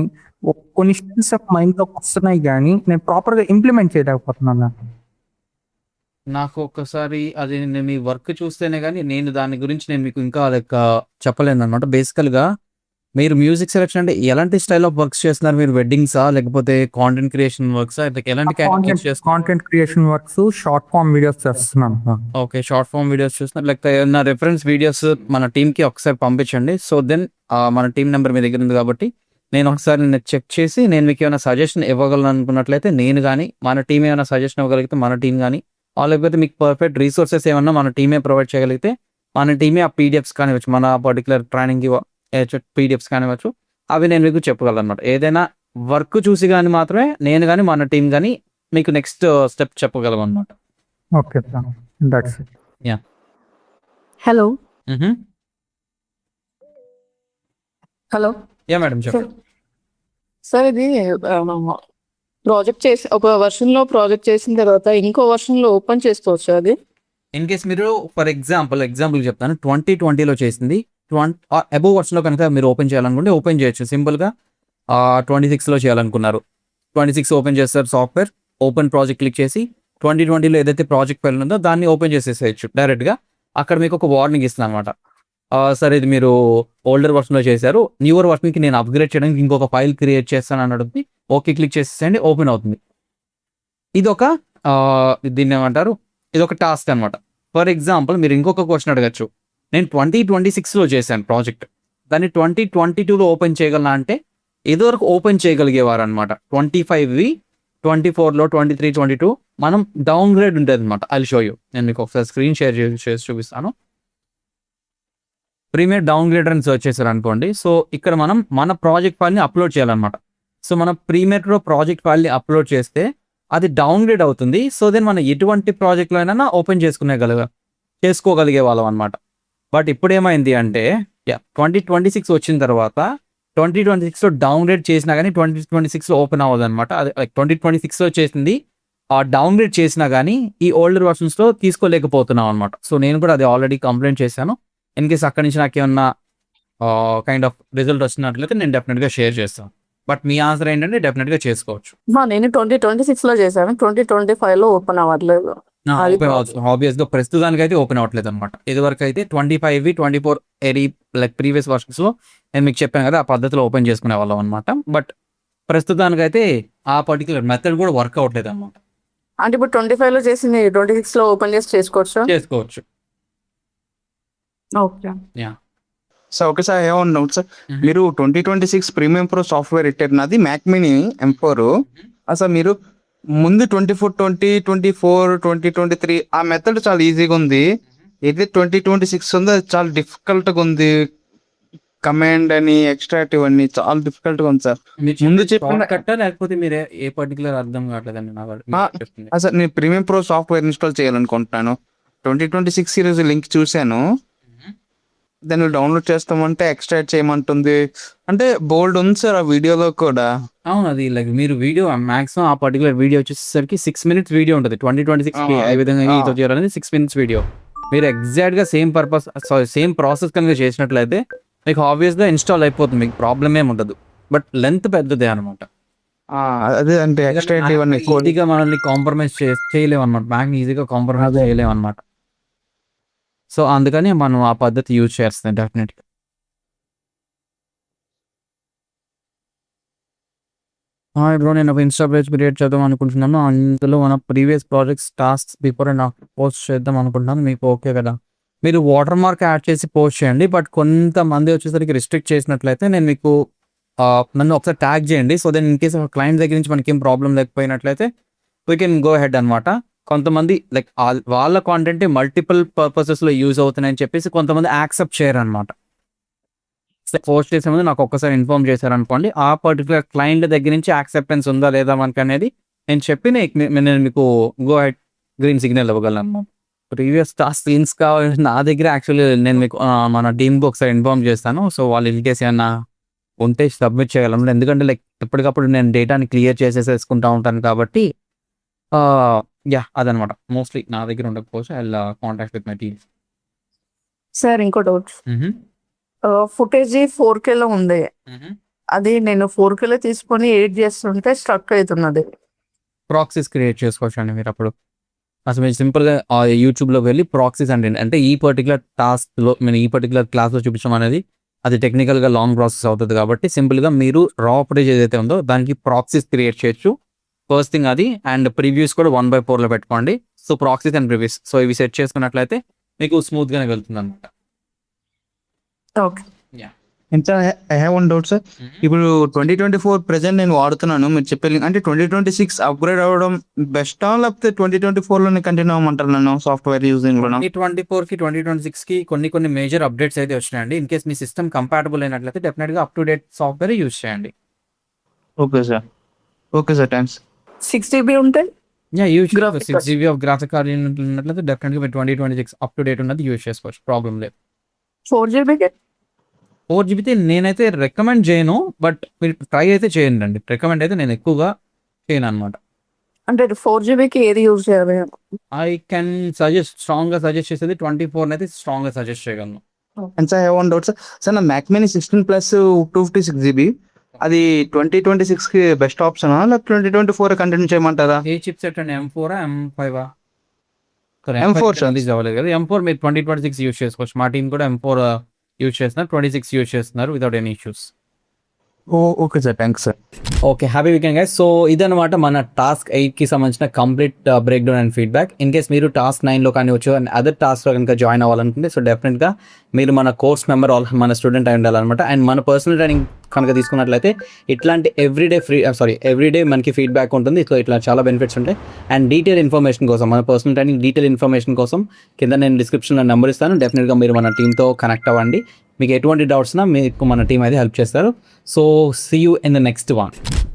కొన్ని స్కిల్స్ ఆఫ్ మైండ్లోకి వస్తున్నాయి కానీ నేను ప్రాపర్గా ఇంప్లిమెంట్ చేయలేకపోతున్నాను. నాకు ఒక్కసారి అది మీ వర్క్ చూస్తేనే కానీ నేను దాని గురించి నేను మీకు ఇంకా లైక్ చెప్పలేను అనమాట. బేసికల్గా మీరు మ్యూజిక్ సెలెక్షన్ అంటే ఎలాంటి స్టైల్ ఆఫ్ వర్క్స్ చేస్తున్నారు? మీరు వెడ్డింగ్సా లేకపోతే కాంటెంట్ క్రియేషన్ వర్క్సా? ఎలాంటి content creation works, short form videos చేస్తున్నాను. ఓకే, షార్ట్ ఫామ్ వీడియోస్ చూస్తున్నారు. లైక్ నా రెఫరెన్స్ వీడియోస్ మన టీంకి ఒకసారి పంపించండి. సో దెన్ మన టీం నెంబర్ మీ దగ్గర ఉంది కాబట్టి నేను ఒకసారి చెక్ చేసి నేను మీకు ఏమైనా సజెషన్ ఇవ్వగలను అనుకున్నట్లయితే నేను కానీ, మన టీం ఏమైనా సజెషన్ ఇవ్వగలిగితే మన టీం కానీ, లేకపోతే మీకు పర్ఫెక్ట్ రీసోర్సెస్ ఏమన్నా మన టీమే ప్రొవైడ్ చేయగలిగితే మన టీమే ఆ పీడిఎఫ్స్ కానివచ్చు, మన పర్టికులర్ ట్రైనింగ్ పీడిఎఫ్స్ కానివచ్చు, అవి నేను మీకు చెప్పగలను అనమాట. ఏదైనా వర్క్ చూసి కానీ మాత్రమే నేను కానీ మన టీం కానీ మీకు నెక్స్ట్ స్టెప్ చెప్పగలం అనమాట. Okay, that's it. Yeah. Hello hello yeah madam, చెప్పండి. సార్, ఇది ప్రాజెక్ట్ చేసి ఒక వర్షన్లో ప్రాజెక్ట్ చేసిన తర్వాత ఇంకో వర్షన్లో ఓపెన్ చేసుకోవచ్చు అది? ఇన్ కేస్ మీరు ఫర్ ఎగ్జాంపుల్ చెప్తాను, 2020లో చేసింది అబోవ్ వర్షన్లో కనుక మీరు ఓపెన్ చేయాలనుకుంటే ఓపెన్ చేయొచ్చు. సింపుల్గా 26లో చేయాలనుకున్నారు, 26 ఓపెన్ చేస్తారు, సాఫ్ట్వేర్ ఓపెన్ ప్రాజెక్ట్ క్లిక్ చేసి 2020లో ఏదైతే ప్రాజెక్ట్ ఫైల్ ఉందో దాన్ని ఓపెన్ చేసేసేయచ్చు డైరెక్ట్గా. అక్కడ మీకు ఒక వార్నింగ్ ఇస్తుంది అనమాట. సరే, ఇది మీరు ఓల్డర్ వర్షన్లో చేశారు, న్యూవర్ వర్షన్కి నేను అప్గ్రేడ్ చేయడానికి ఇంకొక ఫైల్ క్రియేట్ చేస్తాను అని అడుగుతుంది. ఓకే క్లిక్ చేసేసండి, ఓపెన్ అవుతుంది. ఇదొక దీన్ని ఏమంటారు, ఇదొక టాస్క్ అనమాట. ఫర్ ఎగ్జాంపుల్ మీరు ఇంకొక క్వశ్చన్ అడగచ్చు, నేను 2026లో చేశాను ప్రాజెక్ట్, దాన్ని 2022లో ఓపెన్ చేయగలనా అంటే ఇదివరకు ఓపెన్ చేయగలిగేవారు అనమాట. 25వి 24లో 23, 22 మనం డౌన్ గ్రేడ్ ఉంటుంది అనమాట. I show you. నేను మీకు ఒకసారి స్క్రీన్ షేర్ చేసి చూపిస్తాను. ప్రీమియర్ డౌన్ గ్రేడర్ అని సెర్చ్ చేశారు అనుకోండి. సో ఇక్కడ మనం మన ప్రాజెక్ట్ ఫైల్ని అప్లోడ్ చేయాలన్నమాట. సో మనం ప్రీమియర్ ప్రో ప్రాజెక్ట్ ఫైల్ని అప్లోడ్ చేస్తే అది డౌన్ గ్రేడ్ అవుతుంది. సో దెన్ మనం ఎటువంటి ప్రాజెక్ట్లో అయినా ఓపెన్ చేసుకోగలిగే వాళ్ళం అనమాట. బట్ ఇప్పుడు ఏమైంది అంటే 2026 వచ్చిన తర్వాత 2026లో డౌన్ గ్రేడ్ చేసినా కానీ 2026లో ఓపెన్ అవ్వదు అనమాట. అది 2026లో చేసింది ఆ డౌన్ గ్రేడ్ చేసినా కానీ ఈ ఓల్డర్ వర్షన్స్లో తీసుకోలేకపోతున్నాం అనమాట. సో నేను కూడా అది ఆల్రెడీ కంప్లైంట్ చేశాను. ఇన్ కేస్ అక్కడి నుంచి నాకు ఏమన్నా కైండ్ ఆఫ్ రిజల్ట్ వచ్చినట్లయితే నేను డెఫినెట్గా షేర్ చేస్తాను. బట్ మీ ఆన్సర్ ఏంటంటే డెఫినెట్గా చేసుకోవచ్చు. నేను 2026లో చేశాను, 2025లో ఓపెన్ అవ్వట్లేదు. అది ఓపెన్ అవ్వచ్చు ఆబ్వియస్గా. ప్రస్తుతానికి అయితే ఓపెన్ అవ్వట్లేదు అనమాట. ఇదివరకు అయితే 25 24 ఎరీ లైక్ ప్రీవియస్ వర్షన్స్లో నేను మీకు చెప్పాను కదా, ఆ పద్ధతిలో ఓపెన్ చేసుకునే వాళ్ళం అనమాట. బట్ ప్రస్తుతానికైతే ఆ పర్టికులర్ మెథడ్ కూడా వర్క్ అవ్వట్లేదు అనమాట. అంటే ఇప్పుడు 25లో చేసింది 26లో ఓపెన్ చేసి చేసుకోవచ్చు. ఓకే. సార్ ఓకే సార్, ఏమన్నా డౌట్ సార్, మీరు 2026 ప్రీమియం ప్రో సాఫ్ట్వేర్ ఇట్టేది మ్యాక్ మినీ M4. అసలు మీరు ముందు 24 2024 2023 ఆ మెథడ్ చాలా ఈజీగా ఉంది. ఇది 2026 ఉంది, అది చాలా డిఫికల్ట్గా ఉంది. కమాండ్ అని ఎక్స్ట్రాక్టివ్ అని చాలా డిఫికల్ట్ గా ఉంది సార్. ముందు చెప్పిన కట్టా లేకపోతే మీరు ఏ పర్టికులర్ అర్థం కావట్లేదండి నాకు. సార్ నేను ప్రీమియం ప్రో సాఫ్ట్వేర్ ఇన్స్టాల్ చేయాలనుకుంటున్నాను. 2026 సిరీస్ లింక్ చూశాను, దాన్ని డౌన్లోడ్ చేస్తామంటే ఎక్స్ట్రాక్ట్ చేయమంటుంది. అంటే బోల్డ్ ఉంది సార్ ఆ వీడియోలో కూడా. అవును, అది లైక్ మీరు వీడియో మాక్సిమం ఆ పర్టికులర్ వీడియో వచ్చేసరికి 6 minutes వీడియో ఉంటుంది. 2026 ఏ విధంగా ఈతో చేయాలనేది 6 minutes వీడియో. మీరు ఎగ్జాక్ట్ గా సేమ్ ప్రాసెస్ కనుక చేసినట్లయితే మీకు ఆబ్వియస్ గా ఇన్స్టాల్ అయిపోతుంది, మీకు ప్రాబ్లమ్ ఏమి ఉండదు. బట్ లెంత్ పెద్దదే అనమాట. అదే అంటే ఎక్స్ట్రాక్ట్ ఇవన్నీ ఈజీగా మనల్ని కాంప్రమైజ్ చేయలేము అనమాట. మ్యాక్ ఈజీగా కాంప్రమైజ్ చేయలేము అనమాట. సో అందుకని మనం ఆ పద్ధతి యూజ్ చేస్తాం డెఫినెట్గా. ఇప్పుడు నేను ఒక ఇన్స్టా పేజ్ క్రియేట్ చేద్దాం అనుకుంటున్నాను. అందులో మన previous projects task before and after post చేద్దాం అనుకుంటున్నాను. మీకు ఓకే కదా? మీరు వాటర్ మార్క్ యాడ్ చేసి పోస్ట్ చేయండి. బట్ కొంతమంది వచ్చేసరికి రిస్ట్రిక్ట్ చేసినట్లయితే నేను మీకు నన్ను ఒకసారి ట్యాగ్ చేయండి. So then in case client దగ్గర నుంచి మనకి ఏం ప్రాబ్లం లేకపోయినట్లయితే వీ కెన్ గో హెడ్ అనమాట. కొంతమంది లైక్ వాళ్ళ కాంటెంట్ మల్టిపుల్ పర్పసెస్లో యూజ్ అవుతున్నాయని చెప్పేసి కొంతమంది యాక్సెప్ట్ చేయరు అనమాట. పోస్ట్ చేసే ముందు నాకు ఒక్కసారి ఇన్ఫార్మ్ చేశారనుకోండి, ఆ పర్టికులర్ క్లయింట్ దగ్గర నుంచి యాక్సెప్టెన్స్ ఉందా లేదా మనకి అనేది నేను చెప్పి నేను మీకు గో హెడ్ గ్రీన్ సిగ్నల్ ఇవ్వగలను. ప్రీవియస్ టాస్క్ స్క్రీన్స్ కావాలి నా దగ్గర. యాక్చువల్లీ నేను మీకు మన టీమ్కి ఒకసారి ఇన్ఫార్మ్ చేస్తాను. సో వాళ్ళు ఇన్ కేసు ఏమన్నా ఉంటే సబ్మిట్ చేయగలను. ఎందుకంటే లైక్ ఎప్పటికప్పుడు నేను డేటాని క్లియర్ చేసేసుకుంటా ఉంటాను కాబట్టి అదనమాట. మోస్ట్లీ నా దగ్గర ఉండకపోవచ్చు. I will contact with my team. Sir ఇంకో డౌట్, ఫుటేజ్ 4Kలో ఉంది. అది నేను 4Kలో తీసుకొని ఎడిట్ చేస్తుంటే స్ట్రక్ అవుతున్నది. ప్రాక్సీస్ క్రియేట్ చేసుకోవచ్చు అండి మీరు. అప్పుడు అసలు మీరు సింపుల్గా యూట్యూబ్లోకి వెళ్ళి ప్రాక్సీస్ అంటే ఈ పర్టికులర్ టాస్క్లో నేను ఈ పర్టికులర్ క్లాస్లో చూపించడం అనేది అది టెక్నికల్గా లాంగ్ ప్రాసెస్ అవుతుంది కాబట్టి సింపుల్గా మీరు రా ఫుటేజ్ ఏదైతే ఉందో దానికి ప్రాక్సీస్ క్రియేట్ చేయొచ్చు. ఫస్ట్ థింగ్ అది. అండ్ ప్రివ్యూస్ కూడా 1/4లో పెట్టుకోండి. So proxies and previews, so ఇవి సెట్ చేసుకున్నట్లయితే మీకు స్మూత్గానే వెళ్తుంది అనమాట. ఓకే. ఇంకా I have one doubt sir. ఇప్పుడు 2024 ప్రెసెంట్ నేను వాడుతున్నాను, మీరు చెప్పే అంటే 2026 అప్గ్రేడ్ అవ్వడం బెస్టా లేకపోతే 2024లోనే కంటిన్యూ అవ్వమంటారు నన్ను సాఫ్ట్వేర్ యూజింగ్ కూడా? 2024కి 2026కి కొన్ని మేజర్ అప్డేట్స్ అయితే వచ్చినాయండి. ఇన్ కేస్ మీ సిస్టమ్ కంపాటబుల్ అయినట్లయితే డెఫినెట్గా up to date software use చేయండి. Okay sir, okay sir, thanks. 6GB ఉంటే use Graphic 6GB of graphic card ఉన్నట్లయితే డెఫినెట్గా మీరు 2026 అప్ టు డేట్ ఉన్నది యూజ్ చేసుకోవచ్చు, ప్రాబ్లం లేదు. 4GB 4GB నేనైతే రికమెండ్ చేయను, బట్ మీరు ట్రై అయితే చేయండి అండి. రికమెండ్ అయితే నేను ఎక్కువగా చేయను అనమాట. అంటే 4GBకి ఏది యూజ్ చేయాలి? ఐ కెన్ స్ట్రాంగ్గా సజెస్ట్ చేసేది 24 అయితే స్ట్రాంగ్గా సజెస్ట్ చేయగలను. And sir I have one doubt sir. Sir నా మ్యాక్ మినీ 16+ 256GB అది 2026కి బెస్ట్ ఆప్షనా లేకపోతే 2024 కంటిన్యూ చేయమంటారా? ఏ చిప్ సెట్ అండి? M4 M5? M4 రిలీజ్ అవ్వలేదు కదా. M4 మీరు 2026 యూజ్ చేసుకోవచ్చు. మా టీం కూడా M4 యూజ్ చేస్తున్నారు, 26 యూజ్ చేస్తున్నారు without any issues. Okay sir, thanks sir. Okay, happy weekend guys. So ఇదనమాట మన టాస్క్ 8కి సంబంధించిన complete break down and feedback. In case మీరు టాస్క్ 9లో కానీ వచ్చు అండ్ అదర్ టాస్క్లో కనుక జాయిన్ అవ్వాలనుకుంటే సో డెఫినెట్గా మీరు మన కోర్స్ మెంబర్ మన స్టూడెంట్ అయి ఉండాలన్నమాట. అండ్ మన పర్సనల్ ట్రైనింగ్ కనుక తీసుకున్నట్లయితే ఇట్లాంటి ఎవ్రీడే మనకి ఫీడ్బ్యాక్ ఉంటుంది. ఇట్లా చాలా బెనిఫిట్స్ ఉంటాయి. అండ్ డీటెయిల్ ఇన్ఫర్మేషన్ కోసం, మన పర్సనల్ ట్రైనింగ్ డీటెయిల్ ఇన్ఫర్మేషన్ కోసం కింద నేను డిస్క్రిప్షన్లో నెంబర్ ఇస్తాను. డెఫినెట్గా మీరు మన టీంతో కనెక్ట్ అవ్వండి. మీకు ఎటువంటి డౌట్స్నా మీకు మన టీం అయితే హెల్ప్ చేస్తారు. So see you in the next one.